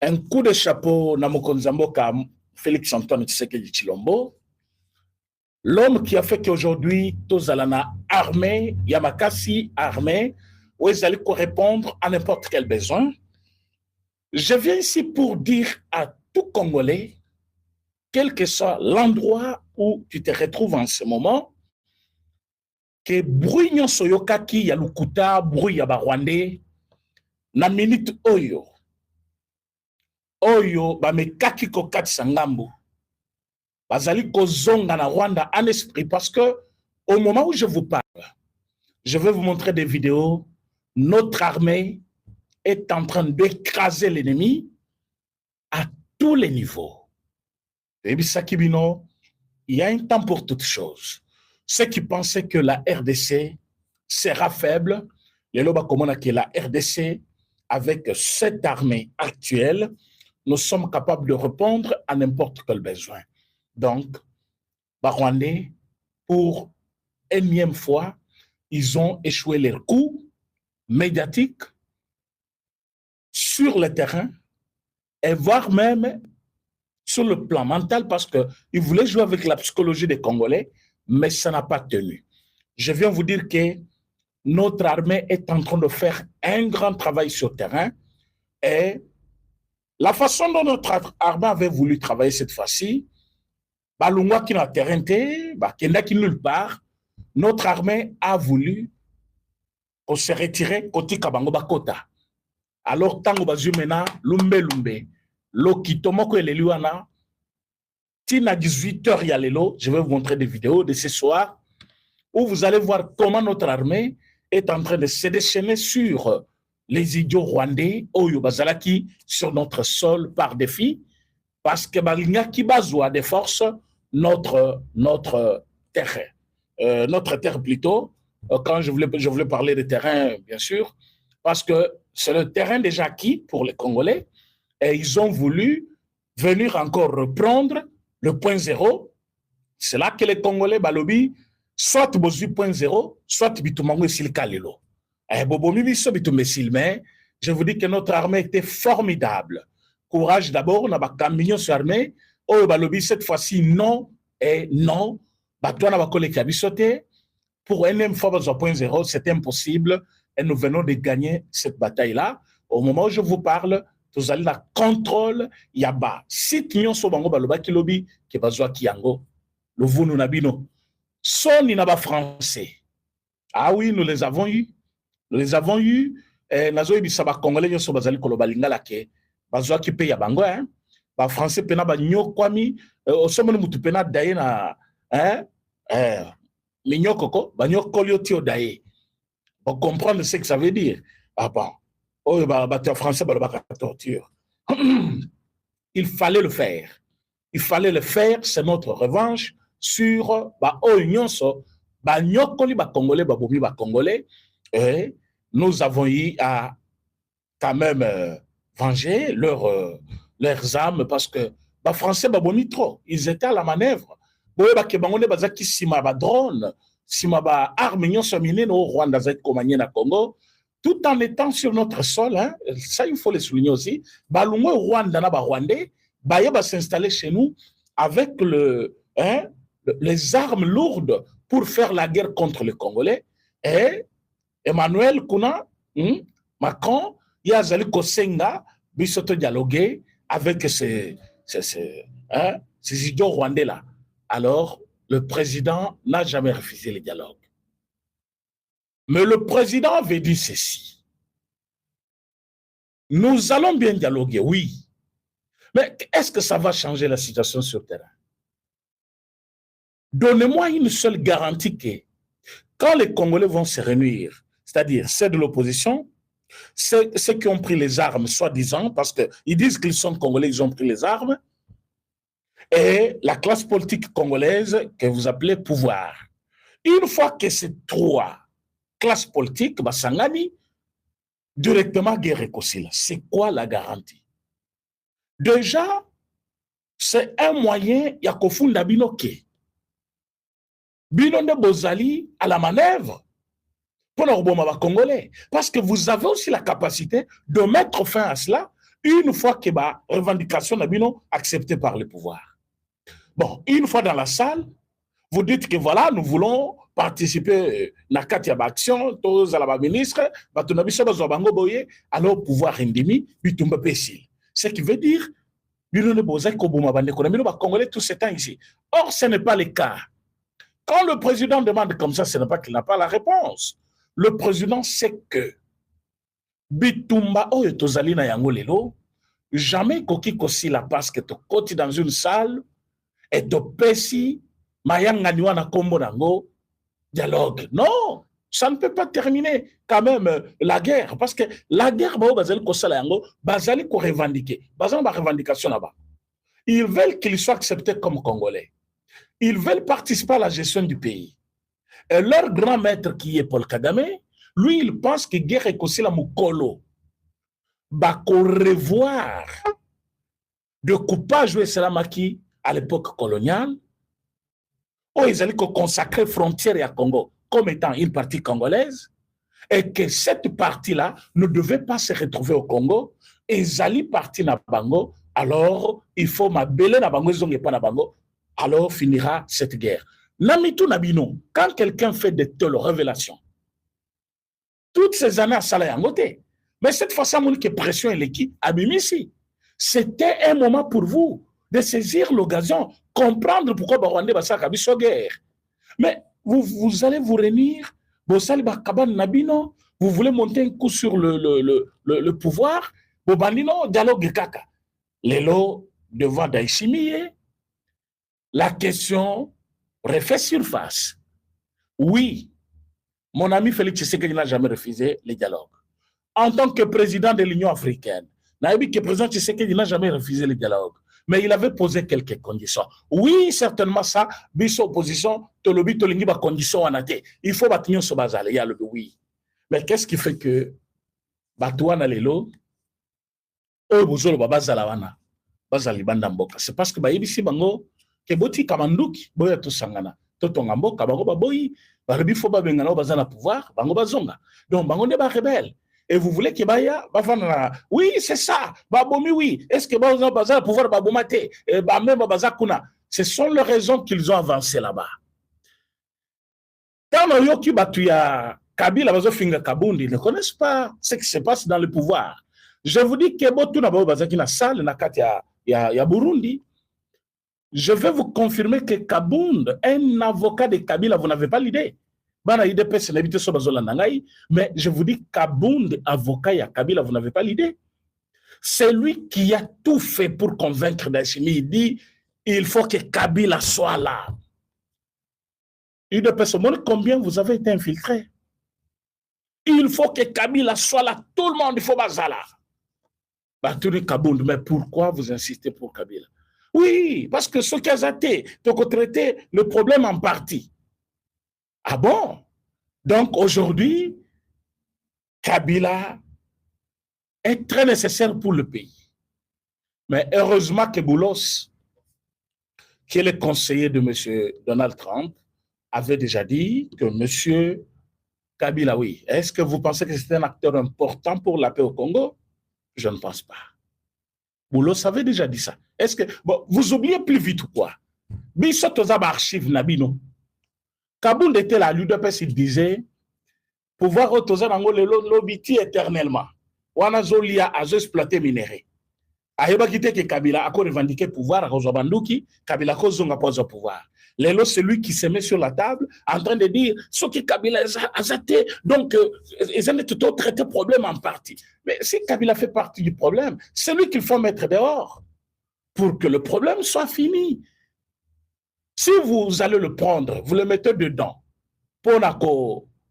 Un coup de chapeau na mokonzi mboka Félix Antoine Tshisekedi Tshilombo, l'homme qui a fait qu'aujourd'hui tozala na armée Yamakasi armée où ils allaient répondre à n'importe quel besoin. Je viens ici pour dire à tout Congolais, quel que soit l'endroit où tu te retrouves en ce moment, que bruit nyonso yokaki ya lukuta, bruit ya Rwandais, na minute oyo bamekaki kokatisa ngambo bazali kozonga na Rwanda en esprit, parce que au moment où je vous parle, je vais vous montrer des vidéos. Notre armée est en train d'écraser l'ennemi à tous les niveaux. Et puis Sakibino, il y a un temps pour toutes choses. Ceux qui pensaient que la RDC sera faible, les loba komona que la RDC, avec cette armée actuelle, nous sommes capables de répondre à n'importe quel besoin. Donc, Rwandais, pour énième fois, ils ont échoué leurs coups médiatiques sur le terrain et voire même sur le plan mental, parce qu'ils voulaient jouer avec la psychologie des Congolais, mais ça n'a pas tenu. Je viens vous dire que notre armée est en train de faire un grand travail sur le terrain, et la façon dont notre armée avait voulu travailler cette fois-ci, balungwa qui n'a terrain, qui nulle part, notre armée a voulu qu'on se retire côté Kabango Bakota. Alors, tango bazumena, lumbe, lokitomoko eleliwana, tina 18h yalelo, je vais vous montrer des vidéos de ce soir, où vous allez voir comment notre armée est en train de se déchaîner sur les idiots rwandais, Oyo Bazalaki, sur notre sol par défi, parce que Balinga qui bazoua des forces notre terre plutôt, quand je voulais parler de terrain, bien sûr, parce que c'est le terrain déjà acquis pour les Congolais, et ils ont voulu venir encore reprendre le point zéro. C'est là que les Congolais, balobi, soit bozu point zéro, soit bitumango silkalelo. Mais je vous dis que notre armée était formidable. Courage d'abord, on a un camion sur l'armée. Oh, balobi, cette fois-ci, non et non. Pour un fois, 0.0, c'est impossible. Et nous venons de gagner cette bataille-là. Au moment où je vous parle, vous allez la contrôle. Yaba. Si nous sommes baloba kilobi, qui bazwa kiango, le vous nous nabino. Son inaba français. Ah oui, nous les avons eu. Nous les avons eu. Nazo ibisaba congolais yo so bazali koloba lingala ke bazwa ki pe ya bango hein. Ba français pena ba nyokwami osomo mutu pena daye na minyokoko ba nyokoli otio daye. Pour comprendre ce que ça veut dire. Ah bon. Oh ba français ba ba torture. Il fallait le faire. Il fallait le faire, c'est notre revanche sur ba nyonso ba nyokoli ba congolais ba bomi ba congolais. Et nous avons eu à quand même venger leurs âmes, parce que les Français ont trop. Ils étaient à la manœuvre. Ils ont drone, au Rwanda, Congo, tout en étant sur notre sol. Hein, ça, il faut le souligner aussi. Balungo Rwanda, Rwandais, va s'installer chez nous avec les armes lourdes pour faire la guerre contre les Congolais. Et Emmanuel Kuna, Macron, Yazali Kosenga, bisoto dialoguer avec ces idiots rwandais-là. Alors, le président n'a jamais refusé le dialogue. Mais le président avait dit ceci. Nous allons bien dialoguer, oui. Mais est-ce que ça va changer la situation sur le terrain? Donnez-moi une seule garantie que quand les Congolais vont se réunir, c'est-à-dire ceux de l'opposition, ceux qui ont pris les armes, soi-disant, parce qu'ils disent qu'ils sont Congolais, ils ont pris les armes, et la classe politique congolaise que vous appelez pouvoir. Une fois que ces trois classes politiques, Sangani, directement guerre réconcile. C'est quoi la garantie? Déjà, c'est un moyen, Yakofunda Binoke. Binonde Bozali à la manœuvre pour le Congolais. Parce que vous avez aussi la capacité de mettre fin à cela Une fois que la revendication n'a pas acceptée par le pouvoir. Bon, une fois dans la salle, vous dites que voilà, nous voulons participer à la action, tous à la ministre, alors pouvoir endémique, bitumba pécile. Ce qui veut dire, Congolais tout ce temps ici. Or, ce n'est pas le cas. Quand le président demande comme ça, ce n'est pas qu'il n'a pas la réponse. Le président sait que bitumba oyo tozali na yango lelo, jamais koki kosi la parce que tu côté dans une salle et tu pesi mayanga niwa na kombo nango dialogue. Non, ça ne peut pas terminer quand même la guerre parce que la guerre bazali ko sala yango bazali ko revendiquer. Bazali ba revendication là-bas. Ils veulent qu'ils soient acceptés comme Congolais. Ils veulent participer à la gestion du pays. Et leur grand maître qui est Paul Kagame, lui, il pense que guerre est aussi la mukolo. Bako revoir de coupage de Salamaki à l'époque coloniale, où ils allaient consacrer frontière à Congo comme étant une partie congolaise, et que cette partie-là ne devait pas se retrouver au Congo, et ils allaient partir na Bango, alors il faut m'abeler na Bango, ils ont pas na Bango, alors finira cette guerre. Namitou Nabino, quand quelqu'un fait de telles révélations, toutes ces années à Salayangote, mais cette fois-ci, que pression et l'équipe a mis ici. C'était un moment pour vous de saisir l'occasion, comprendre pourquoi Barwande Basaka Biso guerre. Mais vous allez vous réunir, vous voulez monter un coup sur le pouvoir, vous bandino dialogue kaka. Lelo devant Daïchimie, la question refait surface. Oui, mon ami Félix Tshisekedi n'a jamais refusé les dialogues. En tant que président de l'Union africaine, le président Tshisekedi n'a jamais refusé le dialogue. Mais il avait posé quelques conditions. Oui, certainement ça, biso opposition, tolobi tolingi ba condition anate. Il faut bâtir ce bazar, il y a le oui. Mais qu'est-ce qui fait que batouana lelo o bozolo babazala wana bazali banda mboka. C'est parce que ba yebisi bango ke boti kamanduki boya to sangana. Totonga mboka bango baboyi, baribi fo babengana o bazana pouvoir, bango bazonga. Donc bango ne ba rebelle. Et vous voulez que Baya, oui, c'est ça, Babomi, oui. Est-ce que Baza va pouvoir Babomate, même Bazakuna? Ce sont les raisons qu'ils ont avancées là-bas. Quand Yoki Batuya, Kabila, Bazofinga Kabundi, ils ne connaissent pas ce qui se passe dans le pouvoir. Je vous dis que Botuna Bazakina Sal, Nakatia, ya Burundi. Je vais vous confirmer que Kabund, un avocat de Kabila, vous n'avez pas l'idée. Mais je vous dis, Kabound, avocat à Kabila, vous n'avez pas l'idée. C'est lui qui a tout fait pour convaincre Dachimi. Il dit, il faut que Kabila soit là. Combien vous avez été infiltré? Il faut que Kabila soit là. Tout le monde, il faut Bazala. Mais pourquoi vous insistez pour Kabila? Oui, parce que ce qui a été, donc traiter le problème en partie. Ah bon? Donc aujourd'hui, Kabila est très nécessaire pour le pays. Mais heureusement que Boulos, qui est le conseiller de M. Donald Trump, avait déjà dit que M. Kabila, oui. Est-ce que vous pensez que c'est un acteur important pour la paix au Congo? Je ne pense pas. Boulos avait déjà dit ça. Est-ce que bon, vous oubliez plus vite ou quoi? Bissotozab archive Nabino. Kabound était là, l'UDPS, il disait pouvoir autoser dans le lobiti éternellement. Wanazolia a exploité minéré. Aïba quitté que Kabila a revendiqué pouvoir à Rozobanduki, Kabila Kozonga pose au pouvoir. Lélo, c'est lui qui se met sur la table en train de dire ce que Kabila a zaté, donc ils ont tout traité problème en partie. Mais si Kabila fait partie du problème, c'est lui qu'il faut mettre dehors pour que le problème soit fini. Si vous allez le prendre, vous le mettez dedans, pour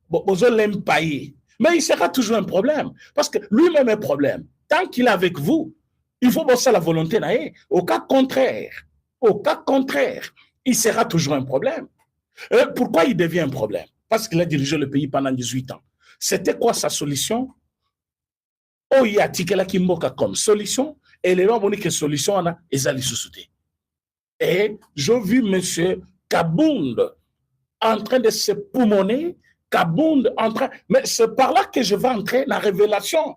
vous l'empailler, mais il sera toujours un problème. Parce que lui-même est un problème. Tant qu'il est avec vous, il faut bosser la volonté. Au cas contraire, il sera toujours un problème. Pourquoi il devient un problème? Parce qu'il a dirigé le pays pendant 18 ans. C'était quoi sa solution? Oh, il y a Tikela Kimboka comme solution, et les gens ont dit que solution, on a Ezali Sousouté. Et j'ai vu M. Kabound en train de se poumonner, Kabound en train... Mais c'est par là que je vais entrer dans la révélation.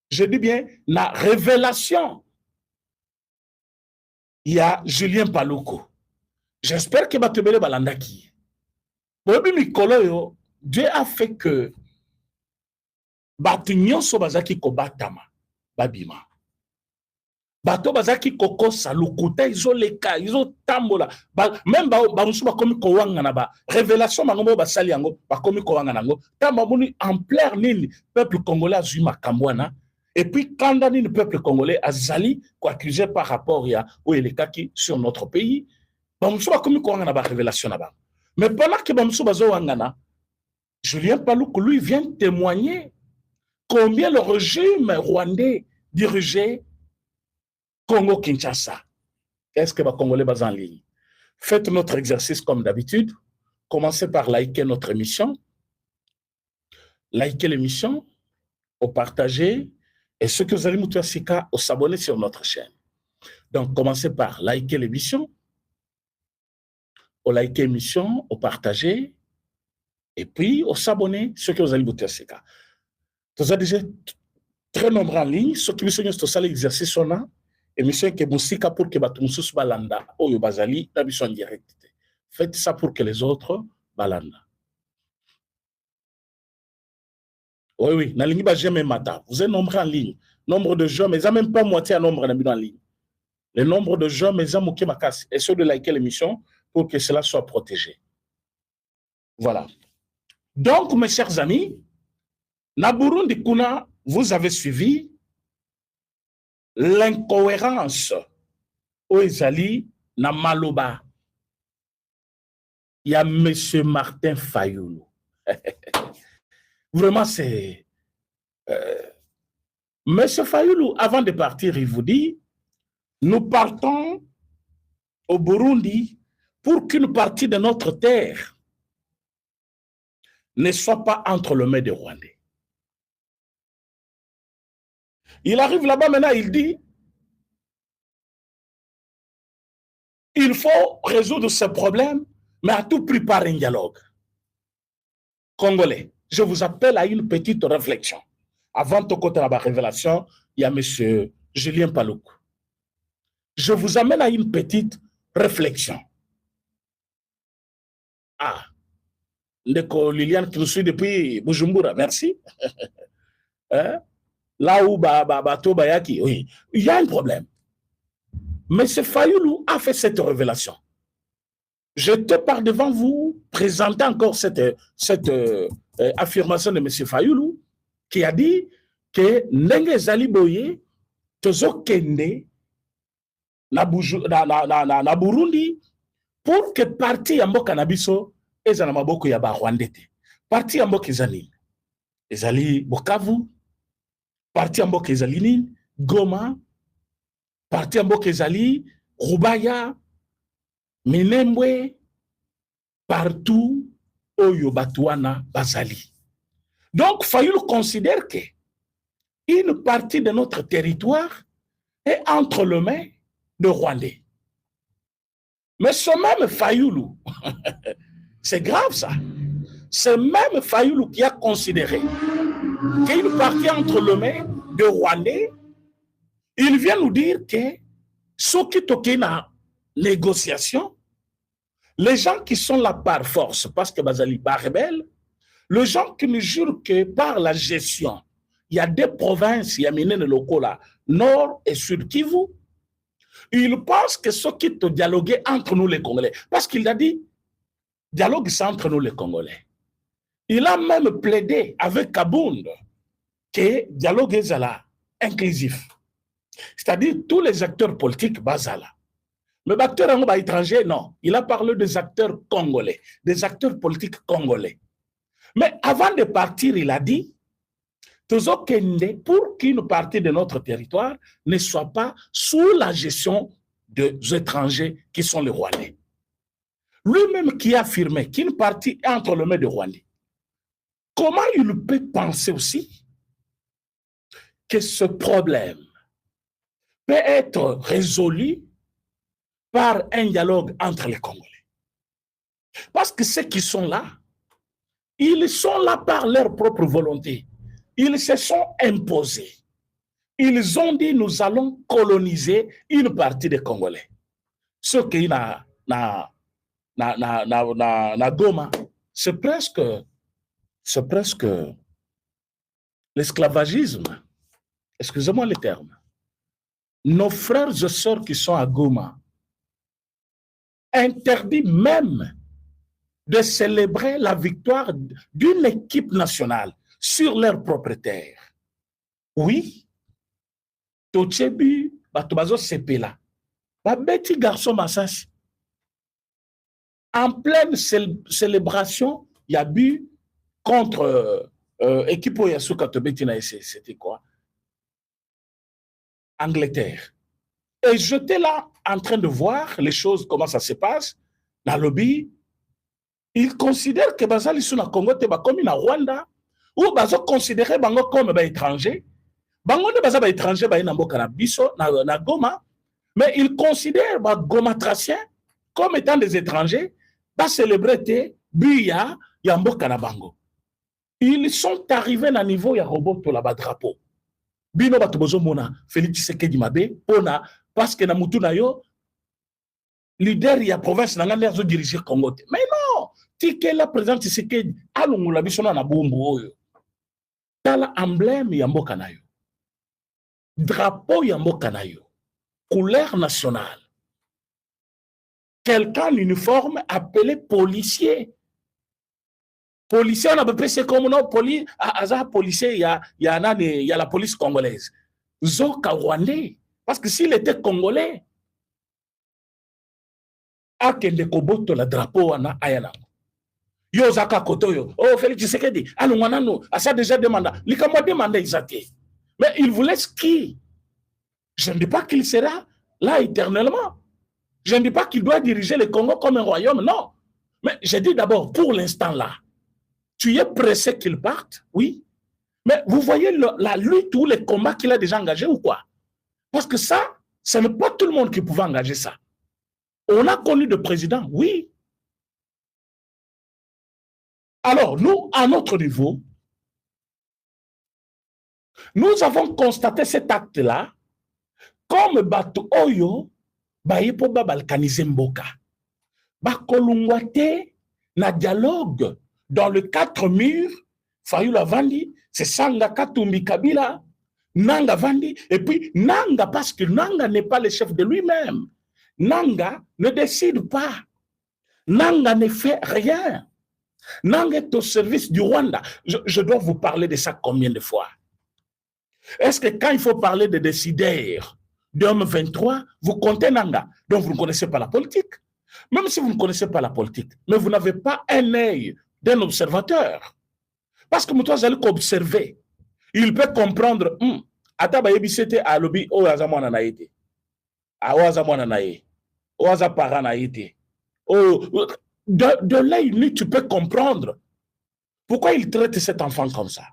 Je dis bien, la révélation. Il y a Julien Paluku. J'espère que Batebele Balandaki. Dieu a fait que Batunyon Sobazaki Kobatama, Babima. Bato bazaki kokosa lukuta izoleka izotambola même bamusu bakomi kowanga na ba révélation bango basali yango bakomi kowanga nango tamba moni en plein nini peuple congolais azui makambwana et puis quand nini peuple congolais azali ko accusé par rapport ya oyelekaki sur notre pays bamusu bakomi kowanga na ba révélation na ba mais pendant que bamusu bazo wangana Julien Paluku lui vient témoigner combien le régime rwandais dirigé Congo-Kinshasa. Est-ce que les Congolais sont en ligne? Faites notre exercice comme d'habitude. Commencez par liker notre émission. Likez l'émission, au partager. Et ceux que vous allez nous Sika, au s'abonner sur notre chaîne. Donc, commencez par liker l'émission, au liker l'émission, au partager. Et puis, au s'abonner, ceux que vous allez nous Sika. Vous avez déjà très nombreux en ligne. Ceux qui sont dans l'exercice, on a. Émission que Moussika pour que Batumusus Balanda, Oyo Bazali, la mission directe. Faites ça pour que les autres Balanda. Oui, oui, na ligne jamais mata. Vous êtes nombreux en ligne. Nombre de gens, mais ça même pas moitié à nombre en ligne. Le nombre de gens, mais ça mouké makas. Et ceux de liker l'émission pour que cela soit protégé. Voilà. Donc, mes chers amis, na Burundi Kuna, vous avez suivi l'incohérence au Ezali na Maloba. Il y a M. Martin Fayoulou. Vraiment, c'est... M. Fayoulou, avant de partir, il vous dit, nous partons au Burundi pour qu'une partie de notre terre ne soit pas entre les mains des Rwandais. Il arrive là-bas maintenant, il dit, il faut résoudre ce problème, mais à tout prix par un dialogue. Congolais, je vous appelle à une petite réflexion. Avant de côté de la révélation, il y a M. Julien Paluku. Je vous amène à une petite réflexion. Ah, Ndeko Liliane qui nous suit depuis Bujumbura, merci. Hein? Là où Bato Bayaki, oui, il y a un problème. Mais ce Fayoulou a fait cette révélation. Je te parle devant vous, présenter encore cette affirmation de M. Fayoulou, qui a dit que Ndenge Zali Boye, Tozo Kende, na Burundi, pour que parti Yambo Kanabiso, Ezanamaboko Yaba Rwandete. Parti Yambo Kezali, Ezali Bokavu, parti Yambo Kezali Goma, parti Yambo Kezali, Rubaya, Minembwe, partout Oyo Batouana Bazali. Donc, Fayoulou considère que une partie de notre territoire est entre les mains de Rwandais. Mais ce même Fayoulou, c'est grave ça, ce même Fayoulou qui a considéré qu'une partie entre les mains de Rwandais, il vient nous dire que ceux qui toquent la négociation, les gens qui sont là par force, parce que Bazali est rebelle, les gens qui nous jurent que par la gestion, il y a des provinces, il y a des locaux là, nord et sud Kivu, ils pensent que ceux qui te dialoguent entre nous les Congolais, parce qu'il a dit, dialogue c'est entre nous les Congolais. Il a même plaidé avec Kabound que dialogue est là, inclusif. C'est-à-dire tous les acteurs politiques basala. Mais les acteurs étrangers, non. Il a parlé des acteurs congolais, des acteurs politiques congolais. Mais avant de partir, il a dit, pour qu'une partie de notre territoire ne soit pas sous la gestion des étrangers qui sont les Rwandais. Lui-même qui a affirmé qu'une partie est entre les mains des Rwandais. Comment il peut penser aussi que ce problème peut être résolu par un dialogue entre les Congolais? Parce que ceux qui sont là, ils sont là par leur propre volonté. Ils se sont imposés. Ils ont dit nous allons coloniser une partie des Congolais. Ce qui na Goma, c'est presque l'esclavagisme. Excusez-moi le terme. Nos frères et sœurs qui sont à Goma interdit même de célébrer la victoire d'une équipe nationale sur leur propre terre. Oui, Tochebi, Batobazo Sepela, Babeti garçon Massas. En pleine célébration, il y a eu contre équipe Oyasuka Tobetina, c'était quoi? Angleterre. Et j'étais là en train de voir les choses, comment ça se passe. Dans le lobby, ils considèrent que Bazali sont na Congo, comme na Rwanda, ou Bazo considérer Bango comme étranger. Bango ne Baza étranger, na Mboka na Biso, na Goma, mais ils considèrent Goma Tracien comme étant des étrangers, ba célébrer Buya, Yamboka na Bango. Ils sont arrivés à niveau ya robot là-bas drapeau. Bino batubozo mona Félix Tshisekedi Mabe pona parce que na mutu na yo leader ya province na ngane azo diriger Congo. Mais non, tike la président Tshisekedi alungula biso na bombo oyo. Tala emblème ya mboka na yo. Drapeau ya mboka na yo. Couleur nationale. Quelqu'un en uniforme appelé policier. Policier, on a peu comme non, policier, il y a la police congolaise. Zoka Rwandais. Parce que s'il était congolais, akende koboto la drapeau wana ayana. Yo zaka kotoyo. Oh, Félix Tshisekedi, alungwanano, asa déjà demandé. Likamo demandé Isate. Mais il vous laisse qui? Je ne dis pas qu'il sera là éternellement. Je ne dis pas qu'il doit diriger le Congo comme un royaume, non. Mais je dis d'abord, pour l'instant là, tu es pressé qu'il parte, oui. Mais vous voyez la lutte ou les combats qu'il a déjà engagés ou quoi? Parce que ça, ce n'est pas tout le monde qui pouvait engager ça. On a connu de présidents, oui. Alors, nous, à notre niveau, nous avons constaté cet acte-là comme Bato Oyo, Bayepo Balkanize Mboka. Bakolungwate, na dialogue. Dans le 4 murs, Fayula Vandi, c'est Sanga Katumbi Kabila, Nanga Vandi, et puis Nanga, parce que Nanga n'est pas le chef de lui-même. Nanga ne décide pas. Nanga ne fait rien. Nanga est au service du Rwanda. Je dois vous parler de ça combien de fois? Est-ce que quand il faut parler de décideurs d'homme 23, vous comptez Nanga? Donc vous ne connaissez pas la politique. Même si vous ne connaissez pas la politique, mais vous n'avez pas un œil d'un observateur. Parce que moi, j'allais observer. Il peut comprendre, Ataba Yebisete a lobby, Oazamwana naïté. Oazamwana naïté. Oazapara naïté. De l'œil nu, tu peux comprendre pourquoi il traite cet enfant comme ça.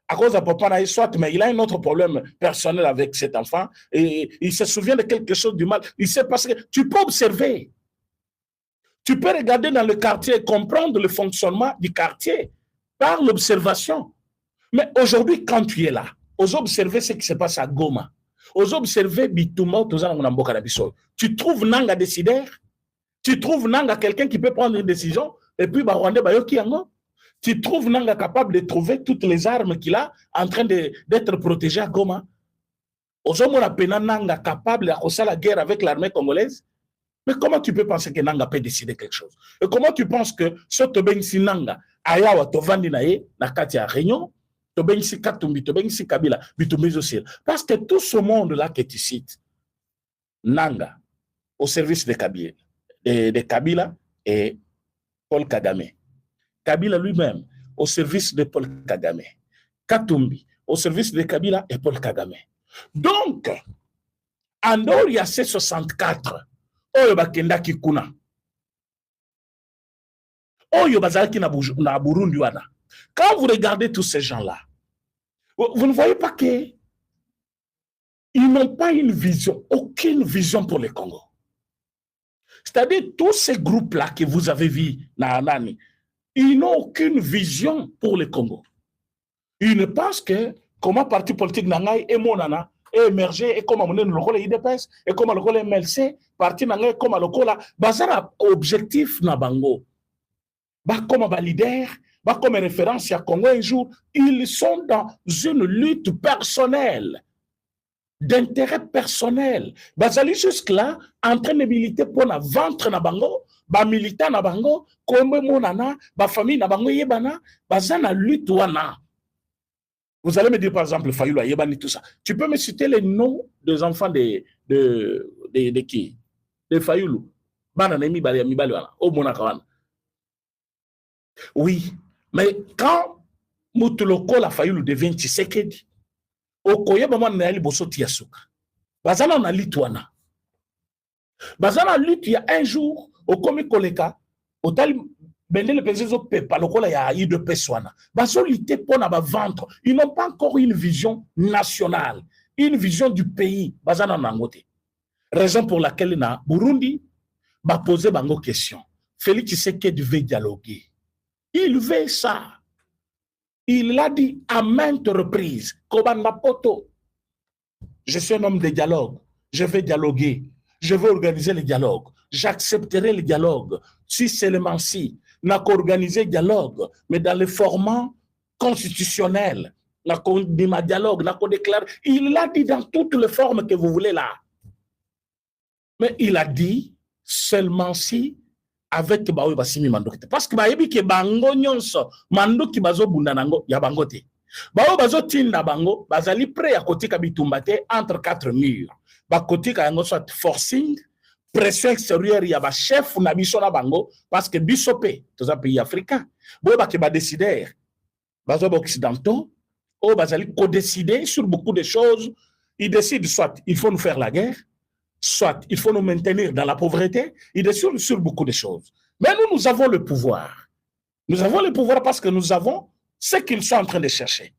À cause de papa naï, soit, mais il a un autre problème personnel avec cet enfant et il se souvient de quelque chose du mal. Il sait parce que tu peux observer. Tu peux regarder dans le quartier et comprendre le fonctionnement du quartier par l'observation. Mais aujourd'hui, quand tu es là, aux observer ce qui se passe à Goma, aux observer Bitouma, tu trouves Nanga décideur, tu trouves Nanga quelqu'un qui peut prendre une décision, et puis Rwanda Bayoki Yango, tu trouves Nanga capable de trouver toutes les armes qu'il a en train d'être protégé à Goma. Aujourd'hui, on a Nanga capable de faire la guerre avec l'armée congolaise. Mais comment tu peux penser que Nanga peut décider quelque chose? Et comment tu penses que ce Tobensi Nanga, Ayawa Tovandi Nae, Nakatia Réunion, Tobensi Katumbi, Tobensi Kabila, Bitumbi aussi. Parce que tout ce monde-là que tu cites, Nanga, au service de Kabila et Paul Kagame. Kabila lui-même, au service de Paul Kagame. Katumbi, au service de Kabila et Paul Kagame. Donc, en dehors, il y a C64. Oyo bakendaki kuna. Oyo bazalaki na Burundi wana. Quand vous regardez tous ces gens-là, vous ne voyez pas qu'ils n'ont pas une vision, aucune vision pour le Congo. C'est-à-dire tous ces groupes-là que vous avez vus, ils n'ont aucune vision pour le Congo. Ils ne pensent que comment parti politique nangai et monana et émerger et comment mener le rôle IDPS et comment le rôle MLC parti nangai comment le rôle bazara objectif na bango ba comme ba leader ba comme référence à Congo un jour ils sont dans une lutte personnelle d'intérêt personnel bazali jusque là en train de militer pour na ventre na bango ba militant na bango comme monana ba famille na bango yebana bazana lutte wana. Vous allez me dire, par exemple, Fayoulou, Yébani, tout ça. Tu peux me citer les noms des enfants de qui? De Fayoulou. Oui, mais quand Moutuloko la Fayoulou devient Tshisekedi, Okoye Baman Naali Bosso Tiasuka. Bazana na Lituana. Bazana lutte, il y a un jour, au Komi Koleka, au Tali. Les présidents ils n'ont pas encore une vision nationale, une vision du pays. Raison pour laquelle na Burundi va poser bango question. Félix Tshisekedi veut dialoguer. Il veut ça. Il l'a dit à maintes reprises. Je suis un homme de dialogue. Je vais dialoguer. Je vais organiser le dialogue. J'accepterai le dialogue. Si seulement si. N'a qu'organiser dialogue, mais dans le format constitutionnel, n'a qu'un dialogue, n'a qu'un déclare. Il l'a dit dans toutes les formes que vous voulez là. Mais il a dit seulement si avec Baoui Basimi Mandoki. Parce que Bayebi ke bango nyonso, Mandoki bazo bundanango, ya bangote. Baoui bazo tinda bango, bazali prêt à côté kabitumbate entre quatre murs. Ba côté ka soit forcing, pression extérieure, il y a un chef na biso na bango parce que bisopé, tous un pays africain. Bon, bah, qui va décider, bah, occidentaux, oh, bah, ils co-décider sur beaucoup de choses. Ils décident soit il faut nous faire la guerre, soit il faut nous maintenir dans la pauvreté. Ils décident sur beaucoup de choses. Mais nous avons le pouvoir. Nous avons le pouvoir parce que nous avons ce qu'ils sont en train de chercher.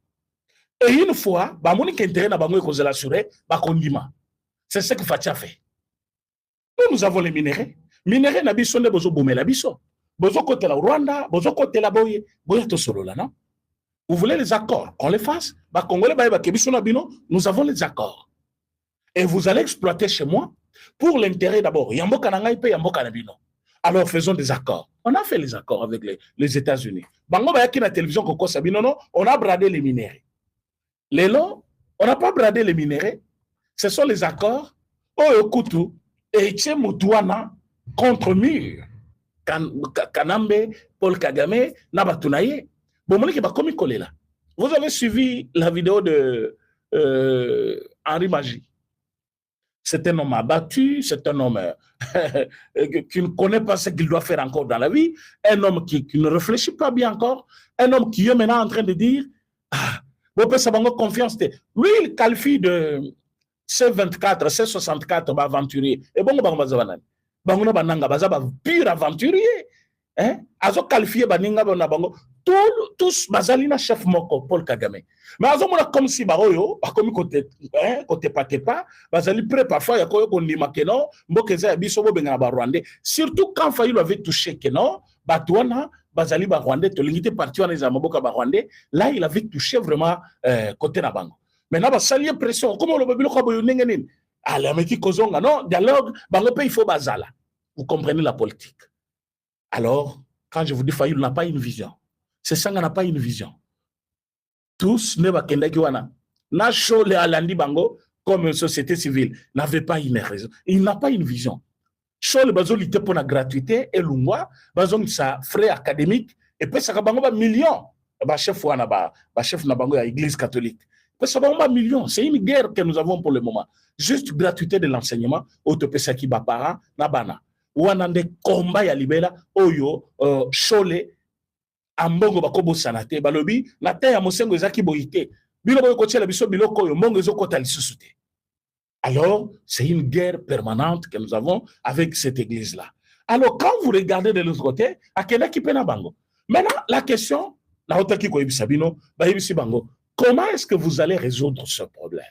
Et une fois, bah, mon intérêt na bango est l'assurer, bah, condiment. C'est ce que Fatia fait. Nous avons les minéraux. Minéraux na biso ne bozo bomela biso. Bozo côté la Rwanda, bozo côté la boye, boye to solo là non. Vous voulez les accords qu'on les fasse? Ba Congolais ba kebiso na bino, nous avons les accords. Et vous allez exploiter chez moi pour l'intérêt d'abord. Yamboka na ngai pe yamboka na bino. Alors faisons des accords. On a fait les accords avec les États-Unis. Bango ba yaki na télévision koko sabino non, on a bradé les minéraux. Les lots, on n'a pas bradé les minéraux. Ce sont les accords. Oh Kutu et Tché Moutouana contre mur. Kanambe, Paul Kagame, Nabatunaye. Bon, vous avez suivi la vidéo de Henri Magie. C'est un homme abattu, c'est un homme qui ne connaît pas ce qu'il doit faire encore dans la vie, un homme qui ne réfléchit pas bien encore, un homme qui est maintenant en train de dire vous pouvez savoir confiance. Lui, il qualifie de C24, C64 aventurier. Et bon, bango bananga bazaba pire aventurier. Hein? Azo qualifié baninga bango tous bazalina chef moko Paul Kagame. Mais azo mona comme si baroyo, comme côté côté patepa, bazali prêt parfois ya koyo kondima keno, mbokeza ya biso bo benga ba Rwandais. Surtout quand Fayulu avait touché keno, batwana bazali ba Rwandais to lingité parti wana za maboka ba Rwandais, là il avait touché vraiment côté na bango. Maintenant, bah, ça lié pression. Comment le babylon a besoin de allez, mais qui causons non dialogue, bah, il faut bazala. Vous comprenez la politique. Alors, quand je vous dis Fayulu n'a pas une vision, c'est ça n'a pas une vision. Tous ne va kenda kiwana. Na show le alandi bango comme une société civile n'avait pas une raison. Il n'a pas une vision. Show le bazo lité pour la gratuité et l'ungwa, bazo sa frais académique et puis ça bango ba millions. Ba chef wana ba chef na bango ya église catholique. Ça va un million. C'est une guerre que nous avons pour le moment. Juste gratuité de l'enseignement. Autopesaki Bapara, Nabana. Ou on a des combats à Libela, Oyo, Chole, Ambongo Bakobo Sanate, Balobi, la terre à Mosengo Zaki Boite. Bilo Koche la Biso Biloko, Mongo Zokota Lissusute. Alors, c'est une guerre permanente que nous avons avec cette église-là. Alors, quand vous regardez de l'autre côté, à quel qui peine à Bango. Maintenant, la question, la haute qui koyebi Sabino, Bayebisi Bango. Comment est-ce que vous allez résoudre ce problème?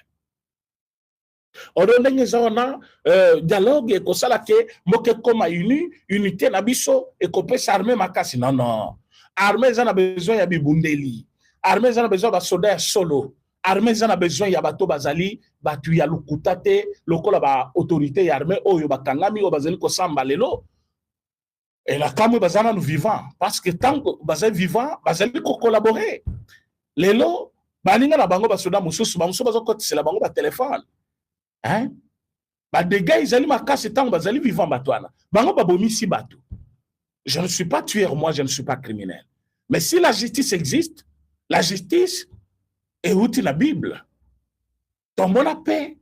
On a dialogue et que ça là que moke comme unité nabiso et qu'on peut s'armer makasi non. Armée ça a besoin ya bibundeli. Armée ça a besoin de soldats solo. armée a besoin ya bato bazali batu ya lukuta te lokola ba autorité ya armée oyo bakangami oyo bazali kosamba lelo. Et la kamwe bazana nous vivant parce que tant que bazali vivant bazali ko collaborer lelo baninga na bango basoda mususu bazo kotisela bango ba téléphone hein ba dégâts ils allaient makasi tant bazali vivant batwana bango babomisi bato. Je ne suis pas tueur, moi je ne suis pas criminel, mais si la justice existe, la justice est outil la Bible. Tombons la paix.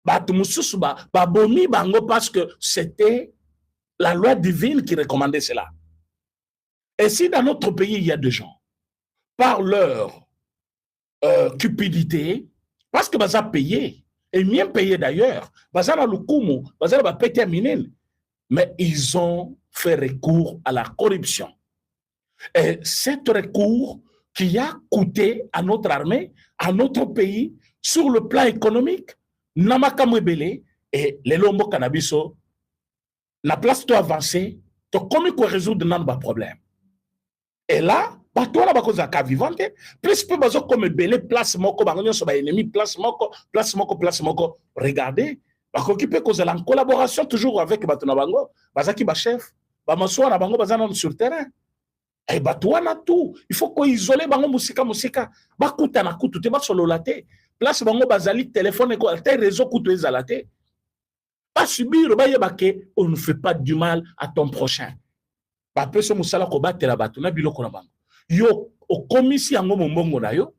Babomi bango parce que c'était la loi divine qui recommandait cela. Et si dans notre pays il y a des gens, par leur cupidité, parce que baza payé, et bien payé d'ailleurs, baza na lukumu, baza na pété minen, mais ils ont fait recours à la corruption. Et cet recours qui a coûté à notre armée, à notre pays, sur le plan économique, Namaka Mwebele et les Lombo Cannabiso, la place to avancer, to comment qu'on résoudre nos problèmes. Et là, toi là bako zaka vivante, plus peu bazo comme belé place moko bangonyo so ba ennemi place moko. Regardez, bako qui peut causer en collaboration toujours avec batona bango, bazaki ba chef, ba maso na bango bazana sur terrain. Et batouana tout, il faut qu'on isole bango musika, bakuta na kutu te ba solo laté. Place bango bazali téléphone ko tel réseau kutu ezalate. Pas subir ba yebake, on ne fait pas du mal à ton prochain. Ba peso musala ko batela batuna biloko na bango. Yo o komisi yango mombongo na yo,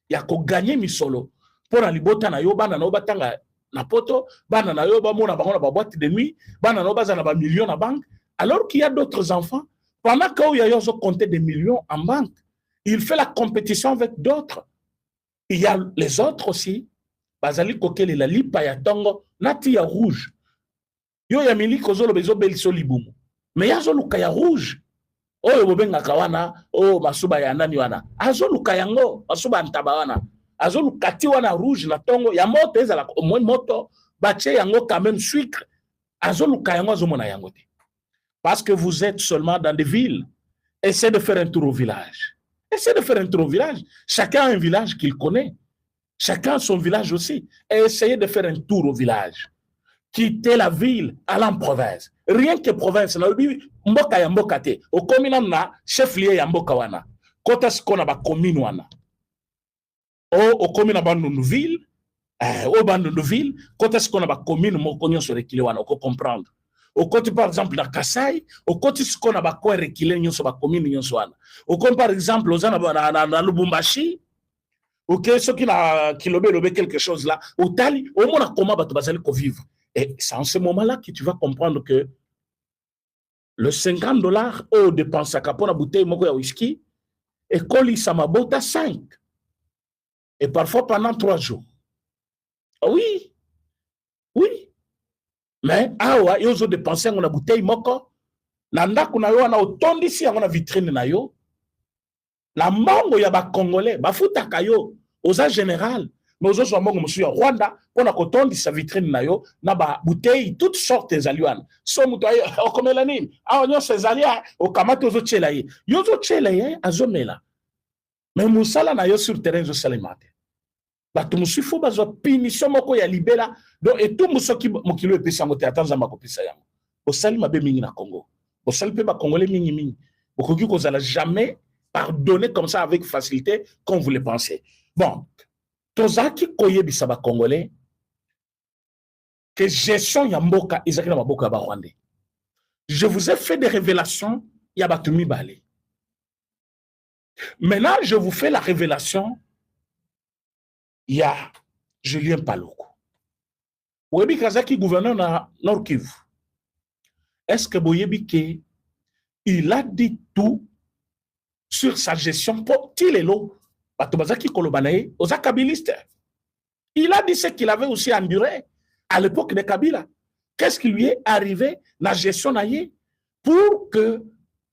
ya ko gagner misolo pour na libota na yo bana na batanga na poto, bana na yo ba mona bango na ba boîte de nuit, bana na bazana ba millions na banque, alors qu'il y a d'autres enfants. Pendant qu'il y a compté des millions en banque, il fait la compétition avec d'autres. Il y a les autres aussi. Bazali kokele la lipa ya tongo nati ya rouge. Yo ya mili kozolo bezo beliso libumu. Mais ya zoluka ya rouge. Oyo bobenga kawana, o masuba ya nani wana. Azoluka yango, masuba ntaba wana. Azoluka ti wana rouge na tongo ya moto ezala au moins moto bache yango quand même sucre. Azoluka yango azomona yango te. Parce que vous êtes seulement dans des villes. Essayez de faire un tour au village. Essayez de faire un tour au village. Chacun a un village qu'il connaît. Chacun a son village aussi. Et essayez de faire un tour au village. Quittez la ville, allez en province. Rien que province. Mboka ya mboka te. Au commune na chef-lieu ya mboka wana. Kota skona ba commune wana. Au commune abandonne ville. Au abandonne ville. Kota skona ba commune moko nyo so rekile wana. Oko comprendre. Au côté, par exemple, dans Kassai, au côté, ce qu'on a bakoué reculé, nous sommes commune, nous sommes. Au côté, par exemple, aux dans Lubumbashi, ok, ceux qui n'a lobé quelque chose là, au Tali, au moins, comment bazali ko vivre. Et c'est en ce moment-là que tu vas comprendre que le $50 au dépense à capona bouteille moko ya whisky, et coli samabota 5. Et parfois pendant 3 jours. Oui, oui. Mais awa yozo dépenser ngona bouteille moko na ndako na yo na otondisi yango na vitrine na yo la mbongo ya ba congolais bafutaka yo oza général mais ozo so mbongo musu ya Rwanda pona kotondisa vitrine na yo na ba bouteille toutes sortes ezaliwana so muto ayo okomela nini awa nyo sezalia okamata ozo chela ye yozo chela ye azomela mais musala na yo sur terrain zo salemate bato musufu bazwa punition moko ya libela donc et tout musoki mokilo epesa ngote atanza makopesa yango osali mabe mingi na Congo osali pe ba congolais mingi okoki kozala jamais pardonner comme ça avec facilité comme vous le pensez. Bon, tozaki koyebisa ba congolais que gestion ya mboka ezaki na maboko ya ba Rwandais. Je vous ai fait des révélations ya bato mibale. Maintenant, je vous fais la révélation. Il y a Julien Paluku. Boyebi Kazaki, gouverneur na Nord Kivu. Est-ce que Boyebi Ke, il a dit tout sur sa gestion pour Tilelo, Batobazaki Kolobanae, aux Akabilistes. Il a dit ce qu'il avait aussi enduré à l'époque de Kabila. Qu'est-ce qui lui est arrivé la gestion naïe pour que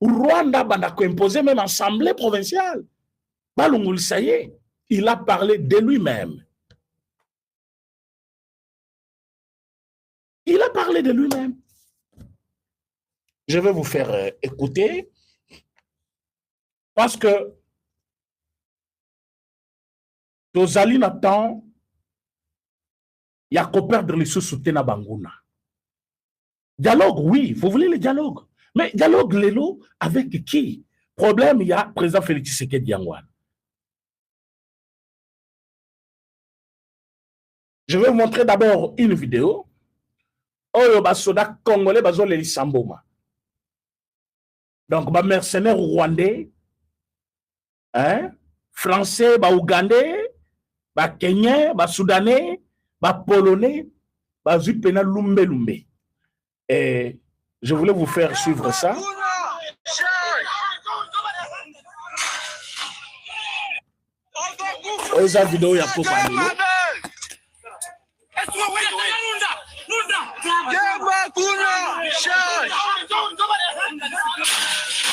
Rwanda Bandako imposé même assemblée provinciale. Balungul Saye. Il a parlé de lui-même. Il a parlé de lui-même. Je vais vous faire écouter parce que tozali na temps ya ko perdre les sous-soutés na banguna. Dialogue, oui, vous voulez le dialogue. Mais dialogue lelo avec qui? Problème, il y a président Félix Tshisekedi Yangwan. Je vais vous montrer d'abord une vidéo. Oyo basoda congolais bazo le Samboma. Donc, ba mercenaires rwandais, hein, français, ba ougandais, ba kenyans, ba soudanais, ba polonais, ba zupena lumbe lumbe. Et je voulais vous faire suivre ça. Oza vidéo ya Kopa.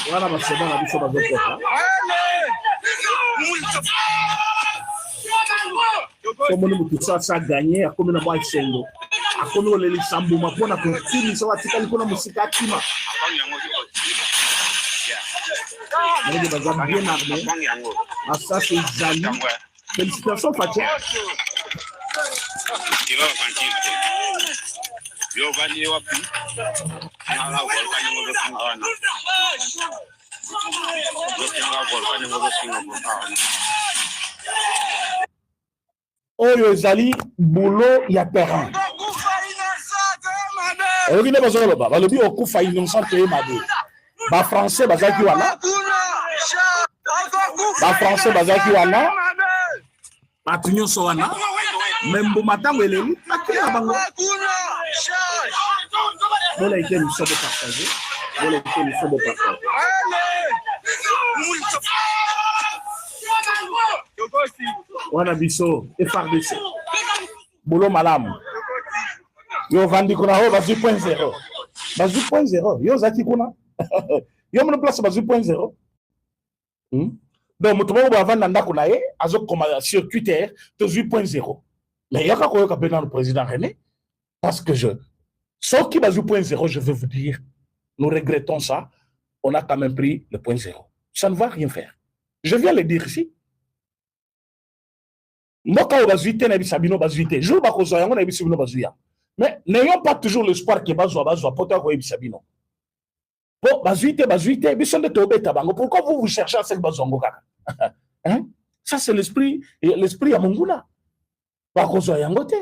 Voilà ma soeur na biso bazokota. Comme nous tout ça gagné a comme na moi isengo. A comme le Samboma pona ko timi so watika liko na musika kima. Mais les bazam bien armés. Ah ça c'est Zali. Félicitations Fatia. Oyo ezali boulot ya terrain. Oyo ne bazolo ba balobi okufa innocent te made. Ba français bazaki wana. Ba français bazaki wana. Batunyo so wana. Membo matango eleli akila bango. Voilà été nous sommes partagés. Voilà été nous sommes partagés. Wana biso FRDC. Bolo malamu. Yo vandi kuna ho bazu 0.0. Bazu 0.0. Yo zaki kuna. Yo mon place bazu 0.0. Donc mutumo ba vanda ndako na ye azo koma sur Twitter to 8.0. Mais yaka ko yoka bena le président René parce que sauf qui bazu 0.0, je veux vous dire, nous regrettons ça. On a quand même pris le 0.0. Ça ne va rien faire. Je viens le dire ici. Mboka bazuite na bisabino bazuite. Jour ba kozo yango na bisabino bazuya. Mais n'ayons pas toujours l'espoir que bazwa pota ko bisabino. Bon, bazuite, bisonde tobeta bango. Pourquoi vous cherchez à ce que bazongo kaka? Hein? Ça c'est l'esprit à Mongula. Ba kozo yango te.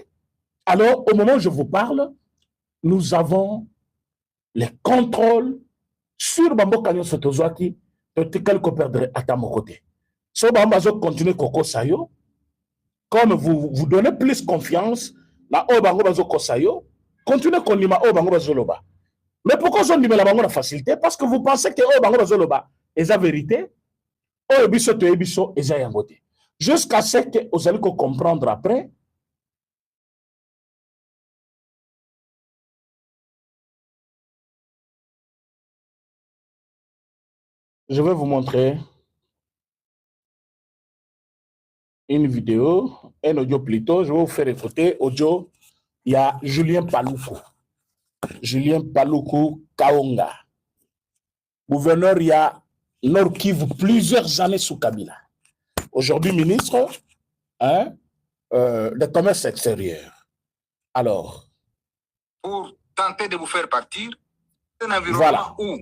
Alors au moment où je vous parle, nous avons les contrôles sur Bambo Kanyon Sotozwaki, quelque perdre à ta côté. So Bambazo continue Koko Sayo, comme vous donnez plus confiance, la Obango Bazo Kosayo, continuez Konima Obango Bazoloba. Mais pourquoi vous avez la facilité? Parce que vous pensez que Obango Bazoloba est la vérité, Obiso to Ebiso est la yangote. Jusqu'à ce que vous allez comprendre après. Je vais vous montrer une vidéo, un audio plutôt. Je vais vous faire écouter audio. Il y a Julien Paluku. Julien Paluku Kaonga. Gouverneur, il y a Nord Kivu plusieurs années sous Kabila. Aujourd'hui, ministre de commerce extérieur. Alors. Pour tenter de vous faire partir d'un environnement où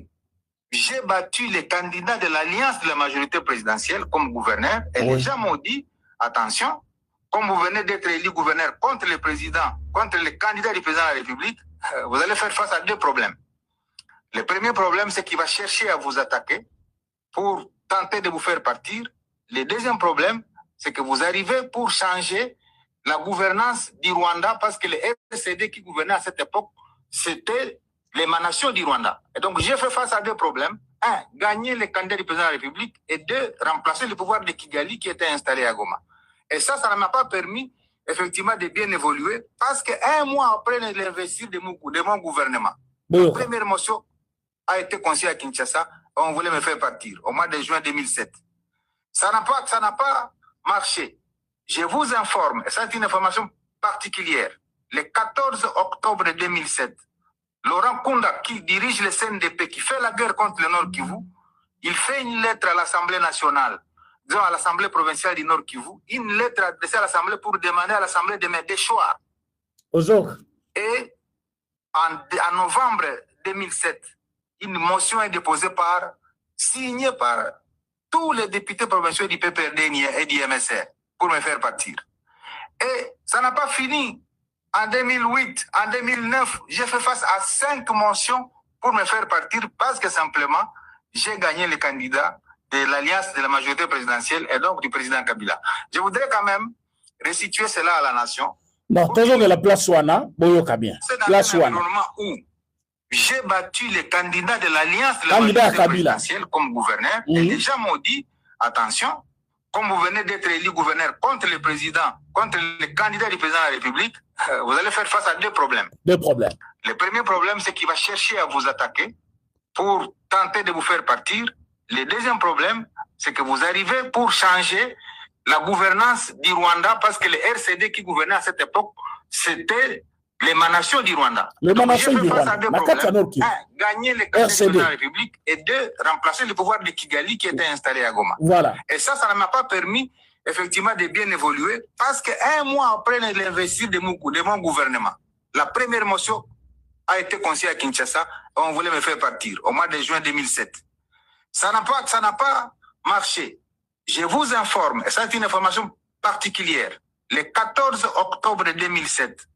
j'ai battu les candidats de l'alliance de la majorité présidentielle comme gouverneur et les gens m'ont dit, attention, comme vous venez d'être élu gouverneur contre le président, contre les candidats du président de la République, vous allez faire face à deux problèmes. Le premier problème, c'est qu'il va chercher à vous attaquer pour tenter de vous faire partir. Le deuxième problème, c'est que vous arrivez pour changer la gouvernance du Rwanda parce que le RCD qui gouvernait à cette époque, c'était l'émanation du Rwanda. Et donc, j'ai fait face à deux problèmes. Un, gagner les candidats du président de la République et deux, remplacer le pouvoir de Kigali qui était installé à Goma. Et ça ne m'a pas permis, effectivement, de bien évoluer parce qu'un mois après l'investiture de mon gouvernement, la première motion a été conçue à Kinshasa. On voulait me faire partir au mois de juin 2007. Ça n'a pas marché. Je vous informe, et c'est une information particulière, le 14 octobre 2007, Laurent Kunda, qui dirige le CNDP, qui fait la guerre contre le Nord Kivu, il fait une lettre à l'Assemblée nationale disons, à l'Assemblée provinciale du Nord Kivu, une lettre adressée à l'Assemblée pour demander à l'Assemblée de me déchoir. Et en novembre 2007, une motion est déposée signée par tous les députés provinciaux du PPRD et du MSR pour me faire partir. Et ça n'a pas fini. En 2008, en 2009, j'ai fait face à 5 motions pour me faire partir parce que simplement, j'ai gagné le candidat de l'alliance de la majorité présidentielle et donc du président Kabila. Je voudrais quand même restituer cela à la nation. Non, toujours de la place Wana, Boyoka bien. C'est dans un environnement où j'ai battu les candidats de l'alliance de la majorité présidentielle comme gouverneur et les gens m'ont dit, attention, comme vous venez d'être élu gouverneur contre le président, contre le candidat du président de la République, vous allez faire face à 2 problèmes. 2 problèmes. Le premier problème, c'est qu'il va chercher à vous attaquer pour tenter de vous faire partir. Le deuxième problème, c'est que vous arrivez pour changer la gouvernance du Rwanda parce que le RCD qui gouvernait à cette époque, c'était l'émanation du Rwanda. L'émanation du Rwanda. Gagner le candidat de la République et 2, remplacer le pouvoir de Kigali qui était installé à Goma. Voilà. Et ça ne m'a pas permis effectivement de bien évoluer parce qu'un mois après l'investiture de mon gouvernement, la première motion a été conçue à Kinshasa et on voulait me faire partir au mois de juin 2007. Ça n'a pas marché. Je vous informe, et ça c'est une information particulière, le 14 octobre 2007,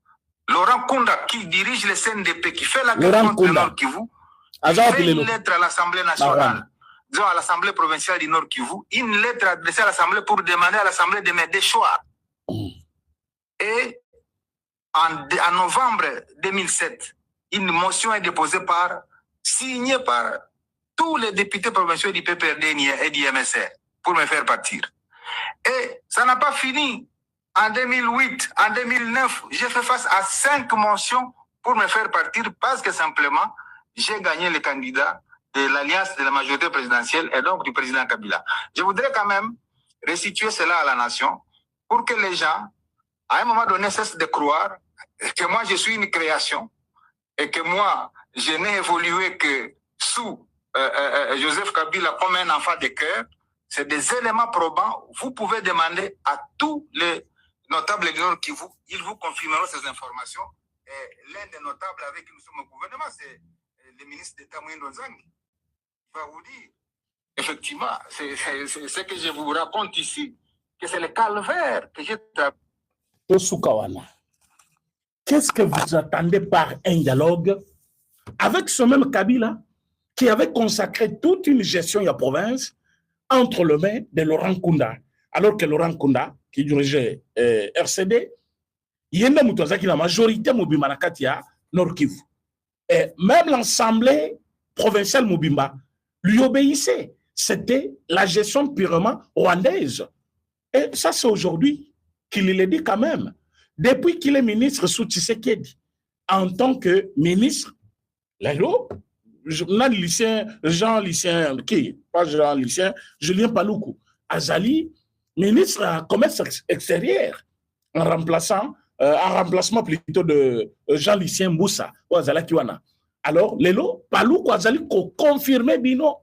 Laurent Kunda, qui dirige le CNDP, qui fait la guerre contre le Nord Kivu, fait une lettre à l'Assemblée nationale, disons à l'Assemblée provinciale du Nord Kivu, une lettre adressée à l'Assemblée pour demander à l'Assemblée de me déchoir. Et en novembre 2007, une motion est déposée signée par tous les députés provinciaux du PPRD et du MSR pour me faire partir. Et ça n'a pas fini. En 2008, en 2009, j'ai fait face à 5 motions pour me faire partir parce que simplement, j'ai gagné le candidat de l'alliance de la majorité présidentielle et donc du président Kabila. Je voudrais quand même restituer cela à la nation pour que les gens, à un moment donné, cessent de croire que moi, je suis une création et que moi, je n'ai évolué que sous Joseph Kabila comme un enfant de cœur. C'est des éléments probants. Vous pouvez demander à tous les notables qui ils vous confirmeront ces informations. L'un des notables avec qui nous sommes au gouvernement, c'est le ministre d'État Moïse Nzangi. Il va vous dire, effectivement, c'est ce que je vous raconte ici, que c'est le calvaire que j'ai travaillé. Qu'est-ce que vous attendez par un dialogue avec ce même Kabila qui avait consacré toute une gestion de la province entre les mains de Laurent Kunda, alors que Laurent Kunda, qui dirigeait RCD, il y a la majorité Mobimba Nakatia Nord Kivu. Et même l'Assemblée provinciale Mobimba lui obéissait. C'était la gestion purement rwandaise. Et ça, c'est aujourd'hui qu'il le dit quand même. Depuis qu'il est ministre sous Tshisekedi, en tant que ministre, Julien Paluku, Azali, ministre du commerce extérieur, en remplacement plutôt de Jean-Lucien Moussa, ou Azala Kiwana. Alors, Lelo, Paluku Azali confirmé Bino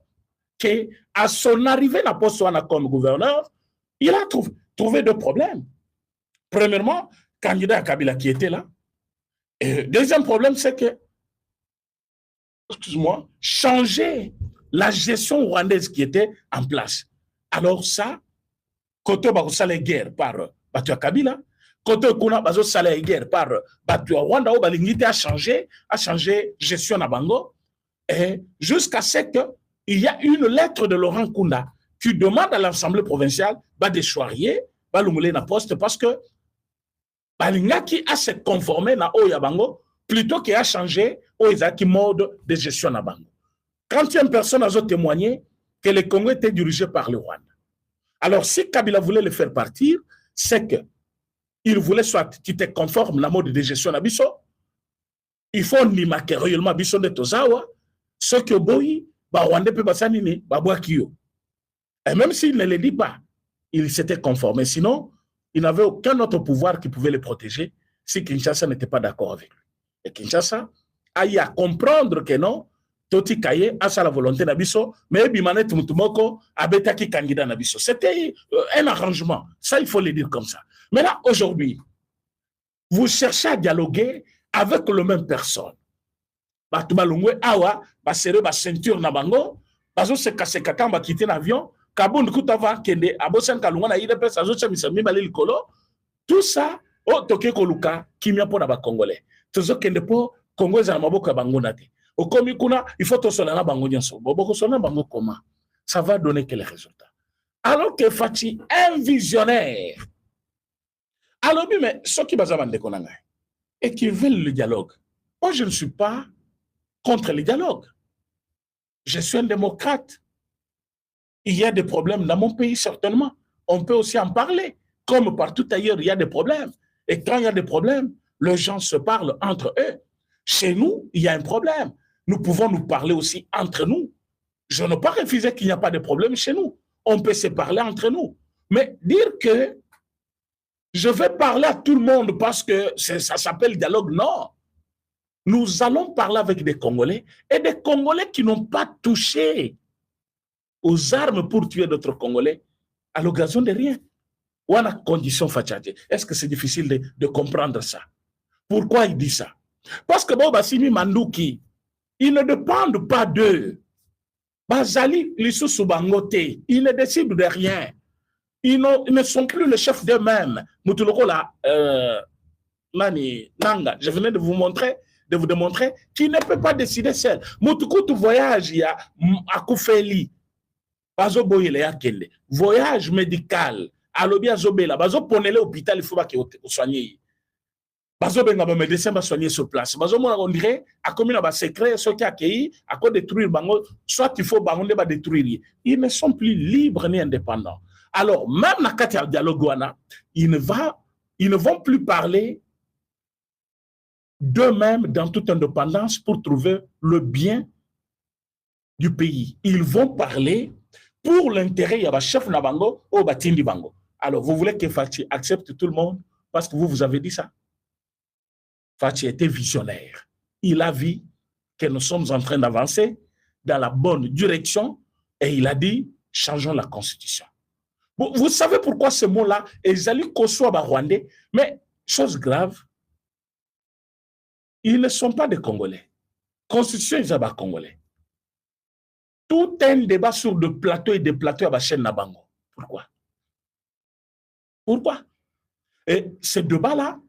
que à son arrivée à poste comme gouverneur, il a trouvé 2 problèmes. Premièrement, candidat à Kabila qui était là. Et deuxième problème, c'est que changer la gestion rwandaise qui était en place. Alors ça, côté Bakosale guerre par Batu Kabila, côté Kuna Bazosale guerre par Batu Rwanda, où Balingite a changé gestion à Bango, et jusqu'à ce qu'il y a une lettre de Laurent Kunda qui demande à l'Assemblée provinciale de choisir Balumule na poste parce que Balingaki a se conformé na Oyabango plutôt qu'il a changé au mode de gestion à Bango. Quand une personne a témoigné que le Congo était dirigé par le Rwanda. Alors, si Kabila voulait le faire partir, c'est qu'il voulait soit qu'il te conforme la mode de gestion à Bisso, il faut nima que réellement Bisso de Tozawa, ce que Boyi, Rwanda peut passer nini, Babouakio. Et même s'il ne le dit pas, il s'était conformé. Sinon, il n'avait aucun autre pouvoir qui pouvait le protéger si Kinshasa n'était pas d'accord avec lui. Et Kinshasa a eu à comprendre que non, Toti Kaye a sa la volonté d'Abisso, mais Bimanet Mutumoko a qui candidat d'Abisso. C'était un arrangement. Ça, il faut le dire comme ça. Mais là, aujourd'hui, vous cherchez à dialoguer avec le même personne. Batubalungwe awa, basere ba ceinture na bango, bazo se kase kaka ba quitter l'avion, kabund kutava kende abosan kalunga na IDPS azo chamisa mibale likolo. Tout ça, oh toke koluka kimia po na ba congolais. Tozo kende po Congo za maboko ya bango na te. Okomi kuna, il faut to solana bango nyonso. Boboko solana bango comment? Ça va donner quel résultat? Alors que Fati, un visionnaire. Alors, mais ceux qui bazamande konanga et qui veulent le dialogue. Moi, je ne suis pas contre le dialogue. Je suis un démocrate. Il y a des problèmes dans mon pays, certainement. On peut aussi en parler. Comme partout ailleurs, il y a des problèmes. Et quand il y a des problèmes, les gens se parlent entre eux. Chez nous, il y a un problème. Nous pouvons nous parler aussi entre nous. Je ne peux pas refuser qu'il n'y a pas de problème chez nous. On peut se parler entre nous. Mais dire que je vais parler à tout le monde parce que ça s'appelle dialogue, non. Nous allons parler avec des Congolais et des Congolais qui n'ont pas touché aux armes pour tuer d'autres Congolais à l'occasion de rien. Ou à la condition fatiguée. Est-ce que c'est difficile de comprendre ça? Pourquoi il dit ça? Parce que bon, Bassimi Mandouki, ils ne dépendent pas d'eux. Bazali, Lissou Bangote, ils ne décident de rien. Ils ne sont plus le chef d'eux-mêmes. Moutuloko là, Nanga, je venais de vous démontrer qu'il ne peut pas décider seul. Moutoukou, tu voyages, il y a Akoufeli, Bazo Boyele Akele, voyage médical, Alobi Azobela, Bazo Ponele hôpital, il faut pas qu'il soigne. Bazo Benga médecin va soigner sur place. Bazo on dirait, à combien de secret, ceux qui accueilli, à quoi détruire Bango, soit il faut Bango va détruire. Ils ne sont plus libres ni indépendants. Alors, même dans le dialogue, ils ne vont plus parler d'eux-mêmes dans toute indépendance pour trouver le bien du pays. Ils vont parler pour l'intérêt, il y a un chef Nabango ou Batindi Bango. Alors, vous voulez que Fati accepte tout le monde parce que vous avez dit ça? Fati était visionnaire. Il a vu que nous sommes en train d'avancer dans la bonne direction et il a dit, changeons la constitution. Vous savez pourquoi ce mot-là, Ezali Kosoa Rwandais, mais chose grave, ils ne sont pas des Congolais. Constitution, ils sont des Congolais. Tout un débat sur des plateaux et des plateaux à la chaîne Nabango. Pourquoi? Pourquoi? Et ce débat-là,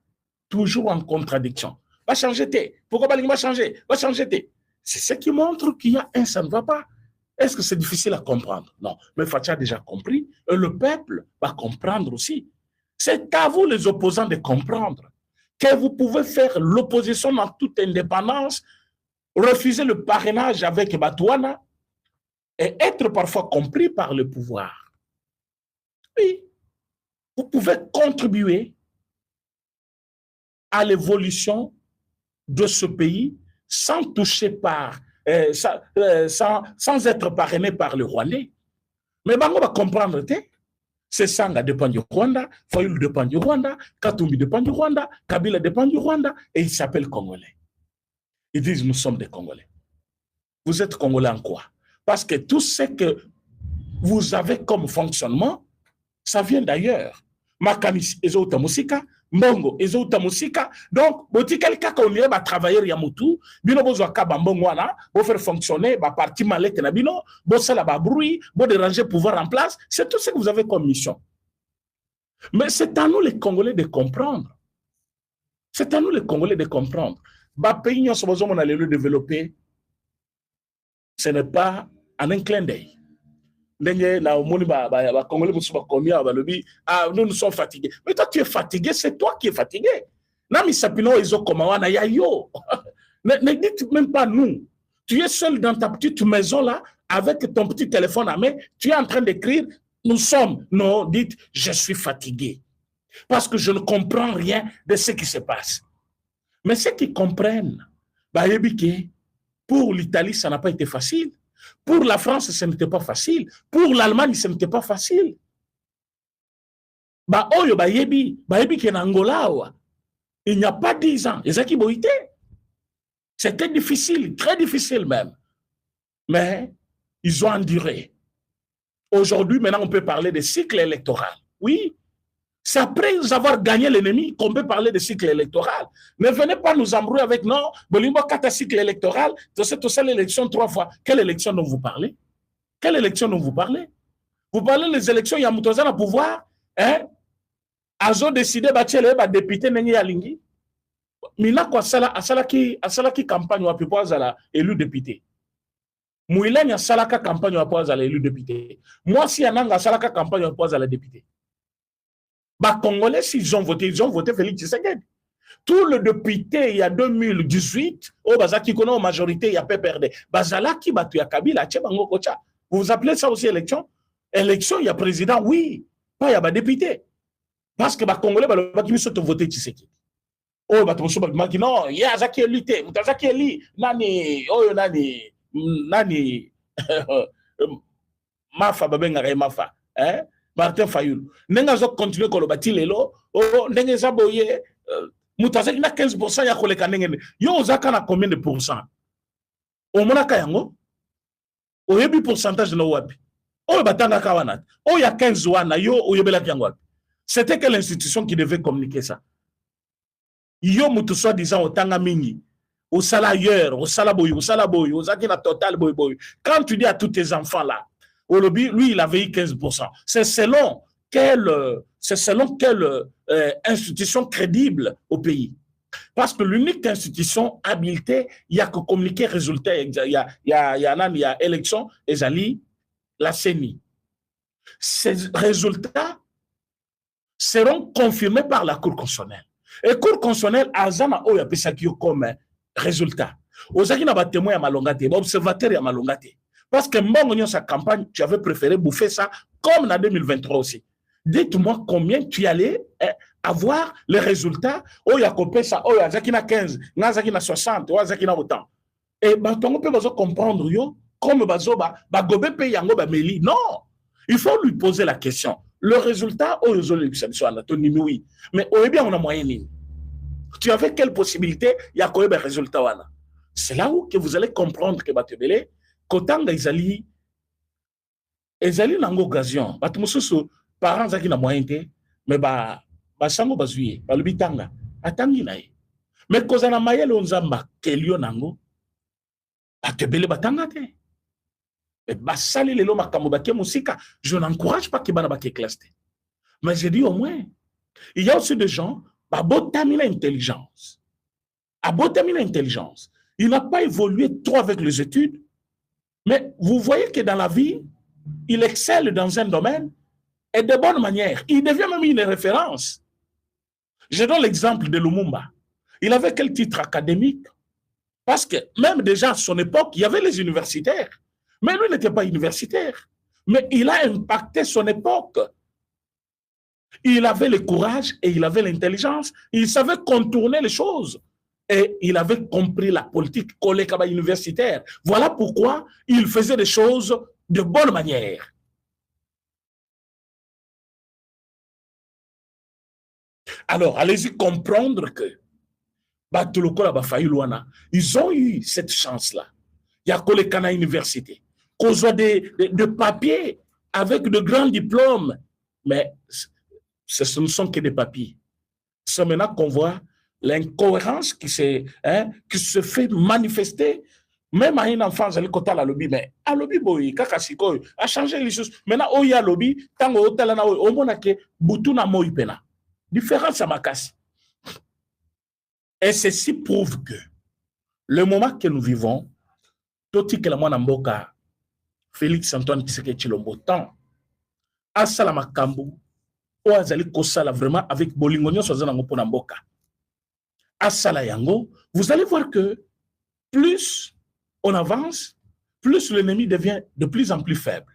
toujours en contradiction. Va changer. Pourquoi va changer? Va changer. C'est ce qui montre qu'il y a un, ça ne va pas. Est-ce que c'est difficile à comprendre? Non. Mais Fathi a déjà compris. Et le peuple va comprendre aussi. C'est à vous, les opposants, de comprendre que vous pouvez faire l'opposition dans toute indépendance, refuser le parrainage avec Batouana et être parfois compris par le pouvoir. Oui. Vous pouvez contribuer à l'évolution de ce pays sans toucher par, sans être parrainé par le Rwandais. Mais on va comprendre, c'est Sanga dépend du Rwanda, Fayoul dépend du Rwanda, Katumbi dépend du Rwanda, Kabila dépend du Rwanda, et ils s'appellent Congolais. Ils disent nous sommes des Congolais. Vous êtes Congolais en quoi? Parce que tout ce que vous avez comme fonctionnement, ça vient d'ailleurs. Makamis, Ezouta Musika, Mbongo, Ezouta Musika. Donc, si quelqu'un qui va travailler Yamutu, bino besoin ka bambongo wana, bo faire fonctionner, ba parti malette na bino, bo sala ba bruit, bo déranger pouvoir en place, c'est tout ce que vous avez comme mission. Mais c'est à nous les Congolais de comprendre. C'est à nous les Congolais de comprendre. Ba pays nous sommes besoin d'aller le développer. Ce n'est pas en un clin d'œil. Nous sommes fatigués. Mais toi, tu es fatigué, c'est toi qui es fatigué. Ne dites même pas nous. Tu es seul dans ta petite maison là, avec ton petit téléphone à main, tu es en train d'écrire, nous sommes. Non, dites, je suis fatigué. Parce que je ne comprends rien de ce qui se passe. Mais ceux qui comprennent, pour l'Italie, ça n'a pas été facile. Pour la France, ce n'était pas facile. Pour l'Allemagne, ce n'était pas facile. Il n'y a pas 10 ans. C'était difficile, très difficile même. Mais ils ont enduré. Aujourd'hui, maintenant, on peut parler de cycle électoral. Oui, c'est après avoir gagné l'ennemi qu'on peut parler de cycle électoral. Ne venez pas nous embrouiller avec non, Bolimbo Kata cycle électoral, tout ça l'élection 3 fois. Quelle élection dont vous parlez? Quelle élection dont vous parlez? Vous parlez des élections, il y a Moutouazan à pouvoir, hein? Azo décidé bâtir les députés Nengi Alingi. Mina quoi, asala qui campagne ou à pouvoir élu député. Mouila n'y a salaka campagne ou à pouvoir élu député. Moi, si y a nanga salaka campagne ou à pouvoir député. Bah, Congolais, s'ils ont voté Félix Tshisekedi. Tout le député, il y a 2018, au Bazaki Kono, en majorité, il y a PPRD. Bazala qui battu à Kabila, Tchebango Kocha. Vous appelez ça aussi élection? Élection, il y a président, oui. Pas il y a député. Parce que les Congolais, ils sont votés Tshisekedi. Oh, non, il y a Zaki Elité, Zaki Eli, Nani, oh, Nani, Mafa, Babenga, Mafa, hein? Martin Fayoul. Nenga zo continue ko lo bati lelo, oh ndenge za boye mutazaki na 15% ya koleka ndenge. Yo ozaka na combien de pourcents? O mona ka yango? O yebi pourcentage na wapi? O batanga ka wana. O ya 15 wana yo o yebela yango wapi? C'était quelle institution qui devait communiquer ça? Yo mutu soi disant otanga mingi. Au sala ailleurs, au sala boy, au zaki na total boy boy. Quand tu dis à tous tes enfants là, lui, il avait eu 15%. C'est selon quelle institution crédible au pays. Parce que l'unique institution habilitée, il n'y a que communiquer résultat. Il y a élection, et la CENI. Ces résultats seront confirmés par la Cour constitutionnelle. Et la Cour constitutionnelle, Azana Oya Pesakio comme résultat. Ozaki na ba témoin ya malongate, ba observateur ya malongate. Parce que Mbongo sa campagne, tu avais préféré bouffer ça comme en 2023 aussi. Dites-moi combien tu allais avoir les résultats. Oh, il y a copé ça, oh, il y a Zaki na 15, Nazaki na 60, oh, Zaki na autant. Et on peut comprendre, yo, comme Bazoba, Bagobé paye yango ba meli. Non, il faut lui poser la question. Le résultat, oh, oui. Mais oh, bien, on a moyen. Tu avais quelle possibilité? Il y a quoi de résultat? C'est là où que vous allez comprendre que Batebele, Kotanga Izali nango occasion. Batumususu, parents zaki na moyen te, mais sango bazuye, balubitanga, atangi na ye. Mais kozana mayele onzamba, kelio nango, Batebele batanga te. Mais basali lelo makambo baké musika, je n'encourage pas que bana baké classe. Mais j'ai dit au moins, il y a aussi des gens, babotamina intelligence. Abotamina intelligence. Il n'a pas évolué trop avec les études. Mais vous voyez que dans la vie, il excelle dans un domaine et de bonne manière. Il devient même une référence. Je donne l'exemple de Lumumba. Il avait quel titre académique? Parce que même déjà à son époque, il y avait les universitaires. Mais lui n'était pas universitaire. Mais il a impacté son époque. Il avait le courage et il avait l'intelligence. Il savait contourner les choses. Et il avait compris la politique universitaire. Voilà pourquoi il faisait des choses de bonne manière. Alors, allez-y comprendre que ils ont eu cette chance-là. Il y a Kolekana Université, qu'on soit de papiers avec de grands diplômes. Mais ce ne sont que des papiers. C'est maintenant qu'on voit l'incohérence qui se fait manifester, même à un enfant, à lobby, mais à lobby, kakasiko, a changé les choses. Maintenant, il y a lobby, tant au monake, butuna moipena. Différence à ma casse. Et ceci prouve que le moment que nous vivons, Toti Kelamwana Mboka, Félix Antoine Tshisekedi Tshilombo, tant, Asala Kambu, Oazali Kosala vraiment avec Bolingonyo Sozana Mopona Mboka. Asala Yango, vous allez voir que plus on avance, plus l'ennemi devient de plus en plus faible.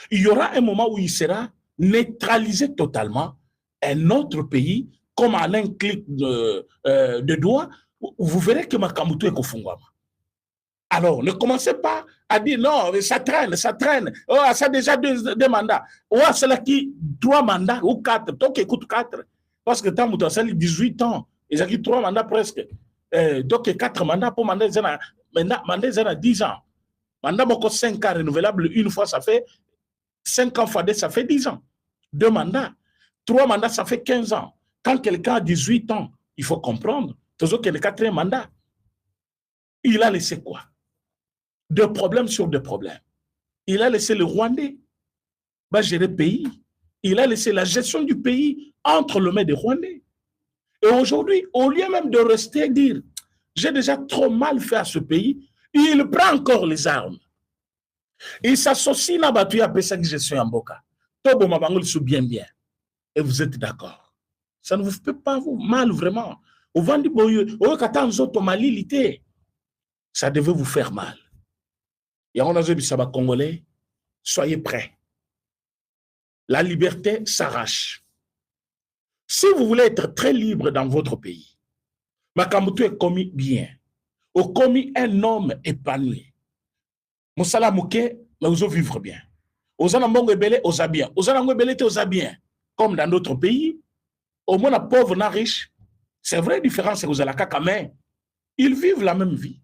Il y aura un moment où il sera neutralisé totalement. Un autre pays, comme à un clic de doigt, vous verrez que Makamoutou est Kofungwama. Alors, ne commencez pas à dire non, ça traîne. Oh, ça a déjà deux mandats. Oh, c'est là qui 3 mandats ou 4. Toi qui écoute 4. Parce que tant que tu as 18 ans, ils ont 3 mandats presque. Donc 4 mandats pour mandat, 10 ans. Mandat moko 5 ans renouvelable, une fois, ça fait 5 ans fois 2, ça fait 10 ans. 2 mandats. 3 mandats, ça fait 15 ans. Quand quelqu'un a 18 ans, il faut comprendre. Toujours qu'il y a le 4e mandat. Il a laissé quoi? De problèmes sur des problèmes. Il a laissé le Rwandais gérer le pays. Il a laissé la gestion du pays entre les mains des Rwandais. Et aujourd'hui, au lieu même de rester et dire j'ai déjà trop mal fait à ce pays, il prend encore les armes. Il s'associe à Batu à Pessa qui gestion en Boka. Tobo Mabangol sous bien. Et vous êtes d'accord. Ça ne vous fait pas vous mal vraiment. Au vendu au Katan Zoto Malilité. Ça devait vous faire mal. Et on a dit ça Congolais, soyez prêts. La liberté s'arrache. Si vous voulez être très libre dans votre pays, Makambutu est commis bien. Au commis un homme épanoui. Moussala Mouké, vous allez vivre bien. Aux Anambongo Ebele, aux bien. Aux Anambongo Ebele, aux bien. Comme dans d'autres pays, au moins la pauvre n'a riche. C'est vrai, différence, c'est que vous allez à mais ils vivent la même vie.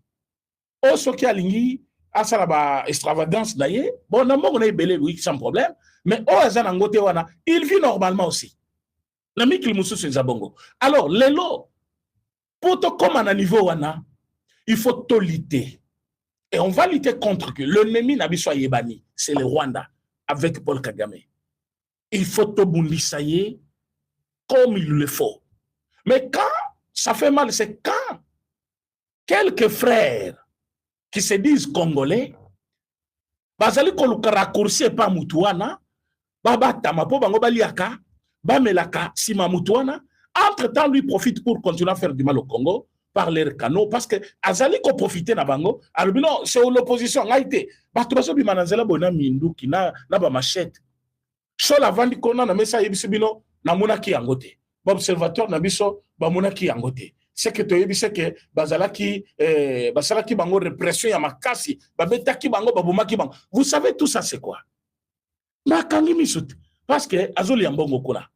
Au Soki Alingi, à Salaba extravagance d'ailleurs, bon, Nambongo Ebele, oui, sans problème. Mais au Azanangote Wana, il vit normalement aussi. L'ami qu'il moussou sur Zabongo. Alors, les lots, pour te comme à un niveau Wana, il faut tout lutter. Et on va lutter contre que l'ennemi n'abissoit Yébani, c'est le Rwanda, avec Paul Kagame. Il faut tout boundisayer comme il le faut. Mais quand ça fait mal, c'est quand quelques frères qui se disent congolais, bazali koluka raccourci pas mutuana, baba tamapo bango baliaka, bamelaka sima mutuana, entre-temps lui profite pour continuer à faire du mal au Congo par les canaux, parce que azali ko profiter na bango, alors non, c'est l'opposition, a été, batubaso bimanazela bona minduki na ba machette. Chol avant di kona na mesa yebisibino na monaki yangote. Observateur na biso ba monaki yangote. C'est que to yebise que bazalaki basalaki bango répression ya makasi, babetaki bango babumaki bango. Vous savez tout ça c'est quoi? Na kangi misut parce que azoli yambongo kola.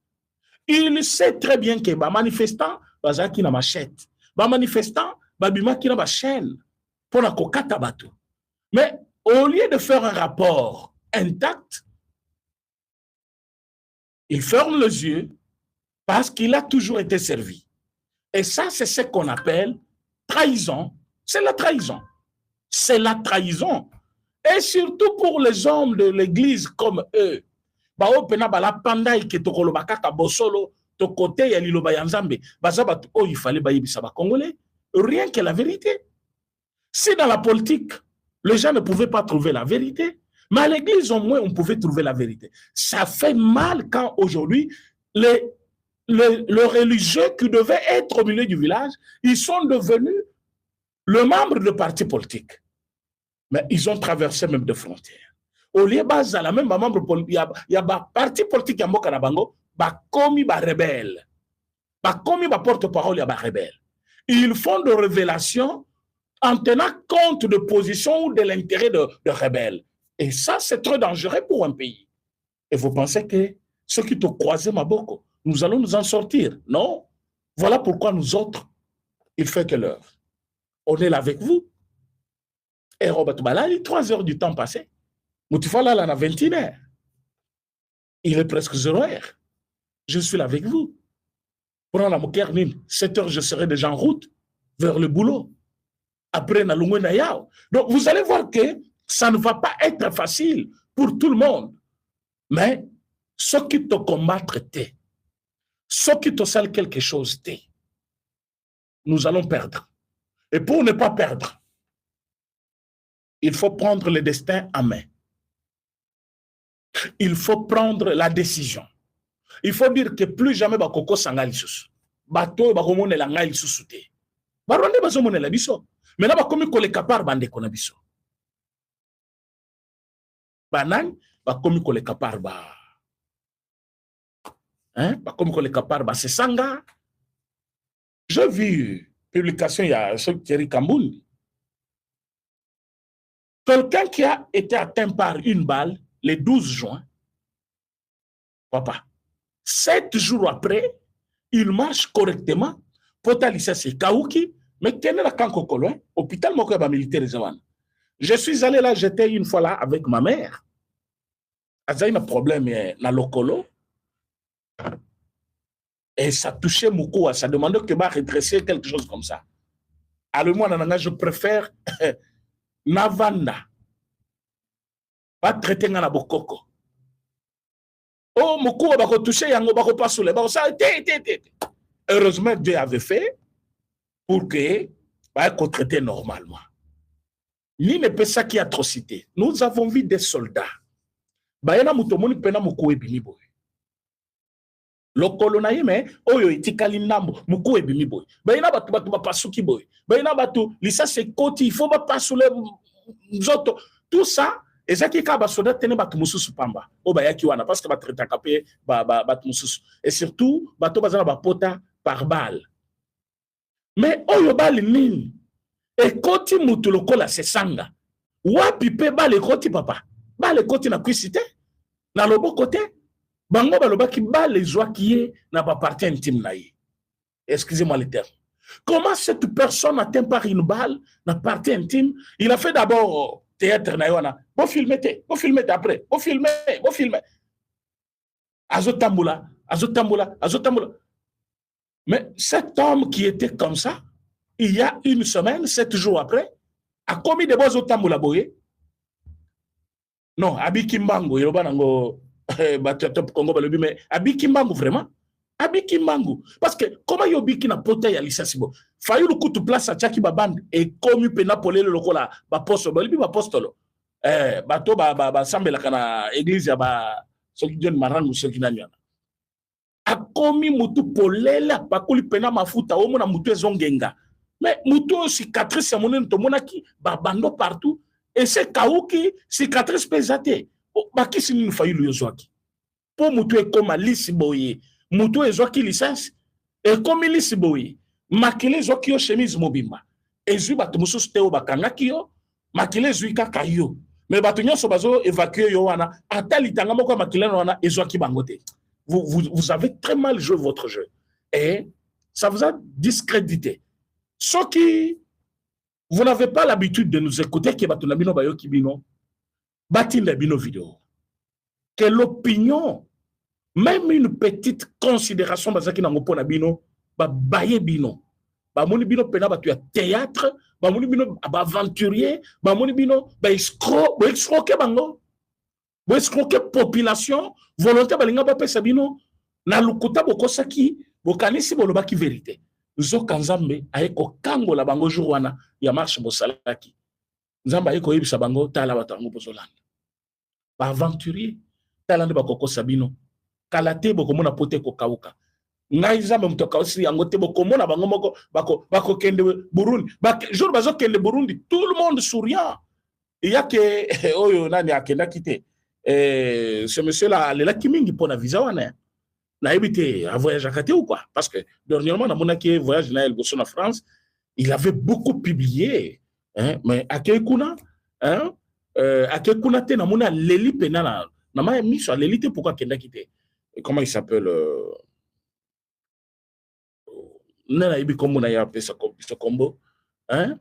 Il sait très bien que ba manifestant bazalaki na machette. Ba manifestant babimaki na ba chaîne pour na kokata bato. Mais au lieu de faire un rapport intact, il ferme les yeux parce qu'il a toujours été servi. Et ça, c'est ce qu'on appelle trahison. C'est la trahison. C'est la trahison. Et surtout pour les hommes de l'église comme eux. Il fallait Congolais. Rien que la vérité. Si dans la politique, les gens ne pouvaient pas trouver la vérité, mais à l'église, au moins, on pouvait trouver la vérité. Ça fait mal quand aujourd'hui, les religieux qui devaient être au milieu du village, ils sont devenus le membre de partis politiques. Mais ils ont traversé même des frontières. Au lieu de la même membre politique, il y a des partis politiques qui ont commis des rebelles. Commis des porte-parole, il y a des rebelles. Ils font des révélations en tenant compte de positions ou de l'intérêt de rebelles. Et ça, c'est très dangereux pour un pays. Et vous pensez que ceux qui te croisent Maboko, nous allons nous en sortir? Non. Voilà pourquoi nous autres, il fait que l'heure. On est là avec vous. Et Robert Bala, il est 3 heures du temps passé. Moutifala, là, à 21h. Il est presque 0 heure. Je suis là avec vous. Pendant la Moukernine, 7 heures, je serai déjà en route vers le boulot. Après, na Lungu Nayao. Donc, vous allez voir que ça ne va pas être facile pour tout le monde. Mais ceux qui te combattent, ceux qui te salent quelque chose, nous allons perdre. Et pour ne pas perdre, il faut prendre le destin en main. Il faut prendre la décision. Il faut dire que plus jamais bakoko sangali susu. Bato bakomone la ngai susu te. Baronde bazomone la biso. Mais là bakomi koleka par bande kona biso. Banan bakomi koleka par ba. Hein? Bakomi koleka par ba se sanga. J'ai vu publication il y a ce Thierry Kamboul. Quelqu'un qui a été atteint par une balle le 12 juin, papa, 7 jours après, il marche correctement pour talisser ses Kaouki, mais quel est la Kankokolo, hôpital Mokoba militaire Zawan. Je suis allé là, j'étais une fois là avec ma mère. Elle a eu un problème dans le colo. Et ça touchait Moukoua, ça demandait que va redresser quelque chose comme ça. Alors moi, je préfère Navanda. Pas traiter na bokoko. Oh, Moukoua va toucher yango va pas sous les barres. Ça heureusement Dieu avait fait pour que va être traité normalement. Ni ne peut ça qui atrocité. Nous avons vu des soldats. Bayana mutomoni pena Moukoua ebimi boy. Lokolo na yeme oyo itikali nambo muko ebimi boy bayina batu ba pasuki boy bayina batu lisa se koti il faut ba pasule nzoto tout ça ezaki ka ba soda tene batu mususu pamba o bayaki wana parce que ba traiter kapé batu mususu et surtout bato bazana ba pota par balle mais oyo bali nini e koti mutu lokola se sanga wapi pe bale koti papa bale koti na kwisite na loboko te. Bango balobaki bale zwaki ye na ba partie intime na ye. Excusez-moi le terme. Comment cette personne atteint par une balle na partie intime? Il a fait d'abord théâtre na yona. Bon filmer après. Bon filmer. Azotamboula. Mais cet homme qui était comme ça, il y a une semaine, 7 jours après, a commis des bons otamboula boye. Non, Abiki Mbango, yoba nango mais Abiki Mbango vraiment Abiki Mbango parce que comment yobiki na pota ya lisasi bo fayu lu kutu place a chaki babande et comme pena polele lokola ba posto balibi ba postolo bato ba sambela kana église ya ba soki John Marangu soki nanyana a komi mutu polele ba kuli pena mafuta omo na mutu ezongenga mais mutu cicatrice ya monene to monaki ba bando partout et c'est kauki cicatrice pesate. Bakisi ni fayu yozwaki po mutu ekoma lisi boye mutu ezwaki licence ekomi lisi boye makile ezwaki yo chemise mobimba ezwi bato mususu te o bakangaki yo makile ezwi kaka yo mais bato nyonso bazo évacuer yo wana ata litanga moko makile wana ezwaki bango te. Vous avez très mal joué votre jeu et ça vous a discrédité. Ceux qui vous n'avez pas l'habitude de nous écouter qui bato na bino bayo kibino batinda bino vidéo. Que l'opinion, même une petite considération, bazaki na ngopona bino, ba baye bino. Ba moni bino pena ba tu ya théâtre, ba moni bino ba aventurier, ba moni bino ba escroquer bango. Ba escroquer population, volonté balinga ba pesa bino na lukuta bokosaki, bokanisi bolobaki vérité. Zoka Nzambe ayeko kango la bango jour wana ya marche bosalaki. Nzambe ayeko yebisa bango tala batango bozolanda. Ba aventurier talande bakoko sabino kalate bokomona pote ko kauka ngai Nzambe mutoka aussi yango te bokomona bango moko bako kende Burundi jour bazo kende Burundi tout le monde souriant il y a que oyo nani akenda kité ce monsieur là le lakimingi pona visa wana na habité à voyage à Kate ou quoi parce que dernièrement na monaki voyage na el en France il avait beaucoup publié hein mais akekuna hein akekuna te na mona leli penana na ma mis sur l'élite pourquoi kenda kité comment il s'appelle nana ibi comme na ya pesa combo hein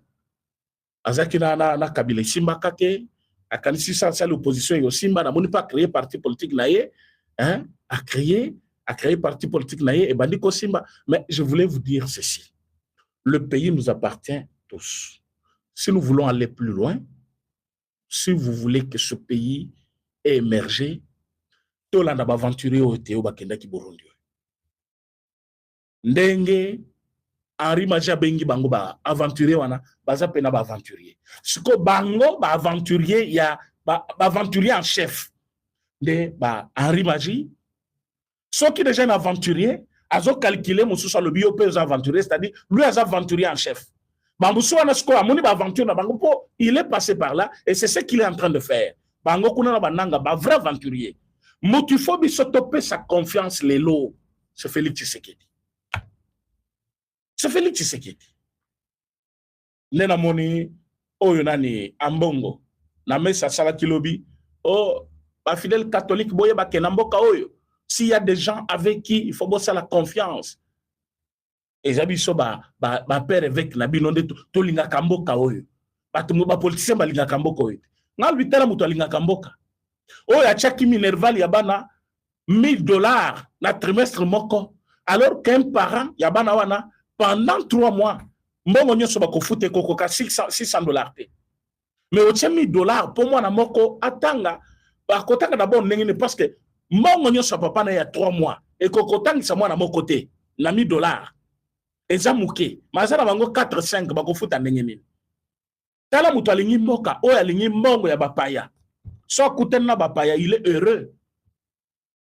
azaki na kabila simba kate akanisi ça l'opposition yo simba na moni pas créer parti politique na ye hein a créé parti politique na ye et bandiko simba. Mais je voulais vous dire ceci, le pays nous appartient tous. Si nous voulons aller plus loin, si vous voulez que ce pays ait émergé, tolanda ba aventurier o teo bakenda ki Burundi ndenge Henri Maja bengi bango ba aventurier wana baza pena ba aventurier siko bango ba aventurier ya ba aventurier en chef de ba Henri Maji ceux qui déjà un aventurier azo calculer mususu le bio pe aventurier, c'est-à-dire lui as aventurier en chef bambusu wana siko amoni ba aventure na bango po il est passé par là et c'est ce qu'il est en train de faire bango kuna na bananga ba vrai aventurier motifobi s'otoper sa confiance les lots c'est Félix Tshisekedi. C'est Félix Tshisekedi. Nena moni oyo nani ambongo na mesa sala kilobi oh ba fidèle catholique boye ba kenamboka oyo s'il y a des gens avec qui il faut bosser la confiance et zabiso ba père avec na binonde to linga kamboka oyo ba politicien balingaka mboka oyo. Ngal bitala muto alingaka mboka. Oyo achaki minerval ya bana $1000 na trimestre moko. Alors qu'un parent ya bana wana pendant 3 mois mbongo nyonso bakofute kokoka $600 te. Mais au $1000 pour moi na moko atanga bakotanga d'abord ndenge parce que mbongo nyonso papa na ya 3 mois et kokotanga sa mwana moko te na $1000. Eza muke mazana bango 4 5 bakofuta ndenge nini. Tala muto alingi mboka oyo alingi mbongo ya bapaya. So kutana na bapaya il est heureux.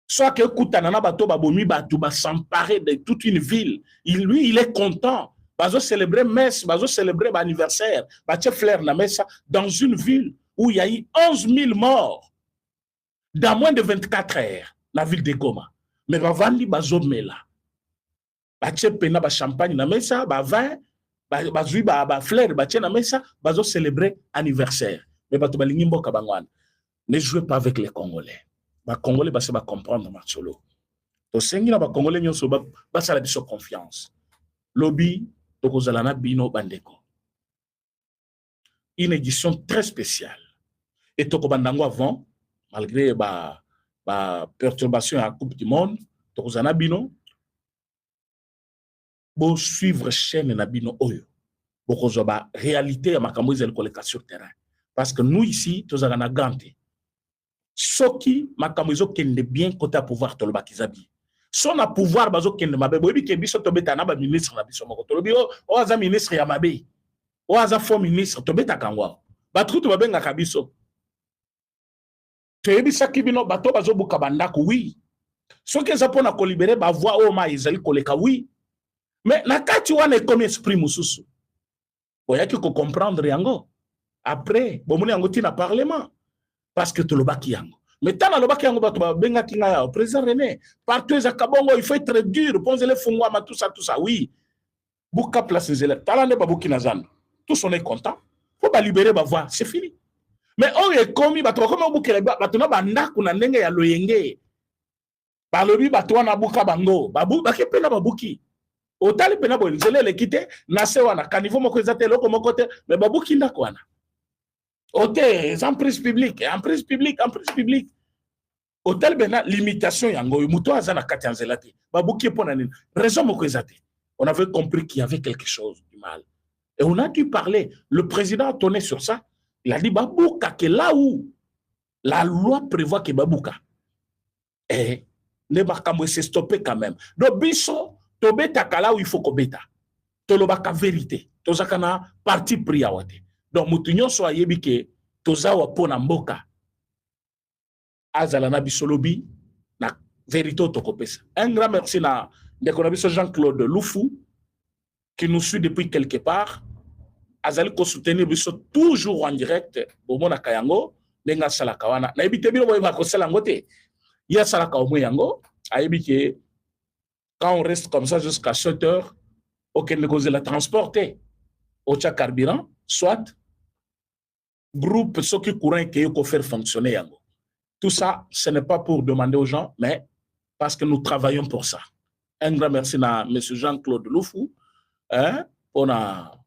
Soit que kutana na bato babomi bato ba s'emparer de toute une ville. Lui il est content. Bazo célébrer messe, bazo célébrer anniversaire, bache fleur na messe dans une ville où il y a eu 11 000 morts dans moins de 24 heures, la ville de Goma. Mais bavandi bazo mela. Bache pena ba champagne na messe, ba vin, bazui ba fleur, bache na messe, bazo célébrer anniversaire. Mais bato balingi mboka bangwana. Ne jouez pas avec les Congolais. Les Congolais va comprendre Marcelo. To sengi na ba Congolais nyonso ba sala biso confiance. Lobby tokozalana bino bandeko. Une édition très spéciale. Et tokobandango avant malgré ba perturbation à la Coupe du monde, tokozana bino bo suivre chaîne na bino oyo. Bokozo ba réalité ya makambo ezali koleka sur terrain. Parce que nous ici tozalana ganté. Soki makambo ezokende bien côté pouvoir toloba kizabi. Son a pouvoir bazo kende mabe boyebi ke biso tobeta na ba ministre na biso moko tolobi o aza ministre ya mabe o aza faux ministre tobeta kangwa batru to babenga kabiso toyebi saki bino bato bazo buka bandako oui soki eza pona ko libérer ba voix o ma ezali koleka oui mais na kati wana comme esprit mususu boyaki ko comprendre yango après bomoni yango tina parlement parce que tolobaki yango. Mais tant que l'obaki yango bato benga kinga ya président René partout les akabongo il faut être dur ponze les fungwa tout ça oui buka place zela talane babuki na zando tous on est content faut ba libérer ba voix c'est fini mais on est commis bato comme buki bato na banda kuna ndenge ya loyenge ba lobi bato wana buka bango babu bakepe na babuki otali pena bo nzele lekite na se wana kanivo moko ezate loko moko te mais babuki ndako wana. Ok, emprise publique. Hôtel bena limitation yango muto azana kati anzelati. Babuki pona nini. Raison moko ezate. On avait compris qu'il y avait quelque chose du mal. Et on a dû parler. Le président a tourné sur ça. Il a dit babuka que là où la loi prévoit que babuka. Et ne bakamwe se stopper quand même. Donc biso tobeta kala où il faut kobeta. Tolobaka vérité. Tozakana parti priawate. Donc, mutunyo so ayebi ke tozawa pona mboka. Azala na bisolobi na vérité tokopesa. Un grand merci na Ndekonabiso Jean-Claude Loufou qui nous suit depuis quelque part. Azali ko soutenir biso toujours en direct au mona kayango nenga sala kawana. Na ebite bino boyeba ko sala ngote. Ya sala ka omo yango ayebi ke quand on reste comme ça jusqu'à 7 heures, aucun ne cause la transporter au tcha carburant soit groupe ceux qui courant et qui ont faire fonctionner yango. Tout ça, ce n'est pas pour demander aux gens, mais parce que nous travaillons pour ça. Un grand merci à M. Jean-Claude Loufou pour notre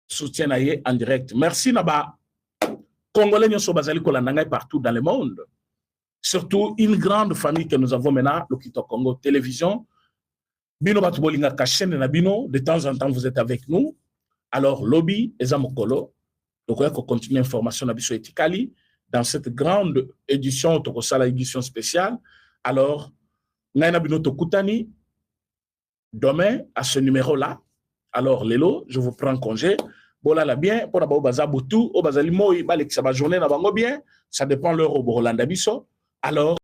soutien en direct. Merci Naba. Congolais nous sommes partout dans le monde. Surtout une grande famille que nous avons maintenant, le Kito Congo Télévision. Bino Batubolinga Kachen na Bino, de temps en temps vous êtes avec nous. Alors, lobby, Ezamokolo, donc on continue l'information d'Abisso Etikali dans cette grande édition, la édition spéciale. Alors, Naina Binoto Koutani, demain, à ce numéro-là, alors, Lélo, je vous prends congé. Bola la bien, pour la baza boutou, au bazali moi, balek sa journée na bango bien, ça dépend l'heure au Borolanda Bisso. Alors,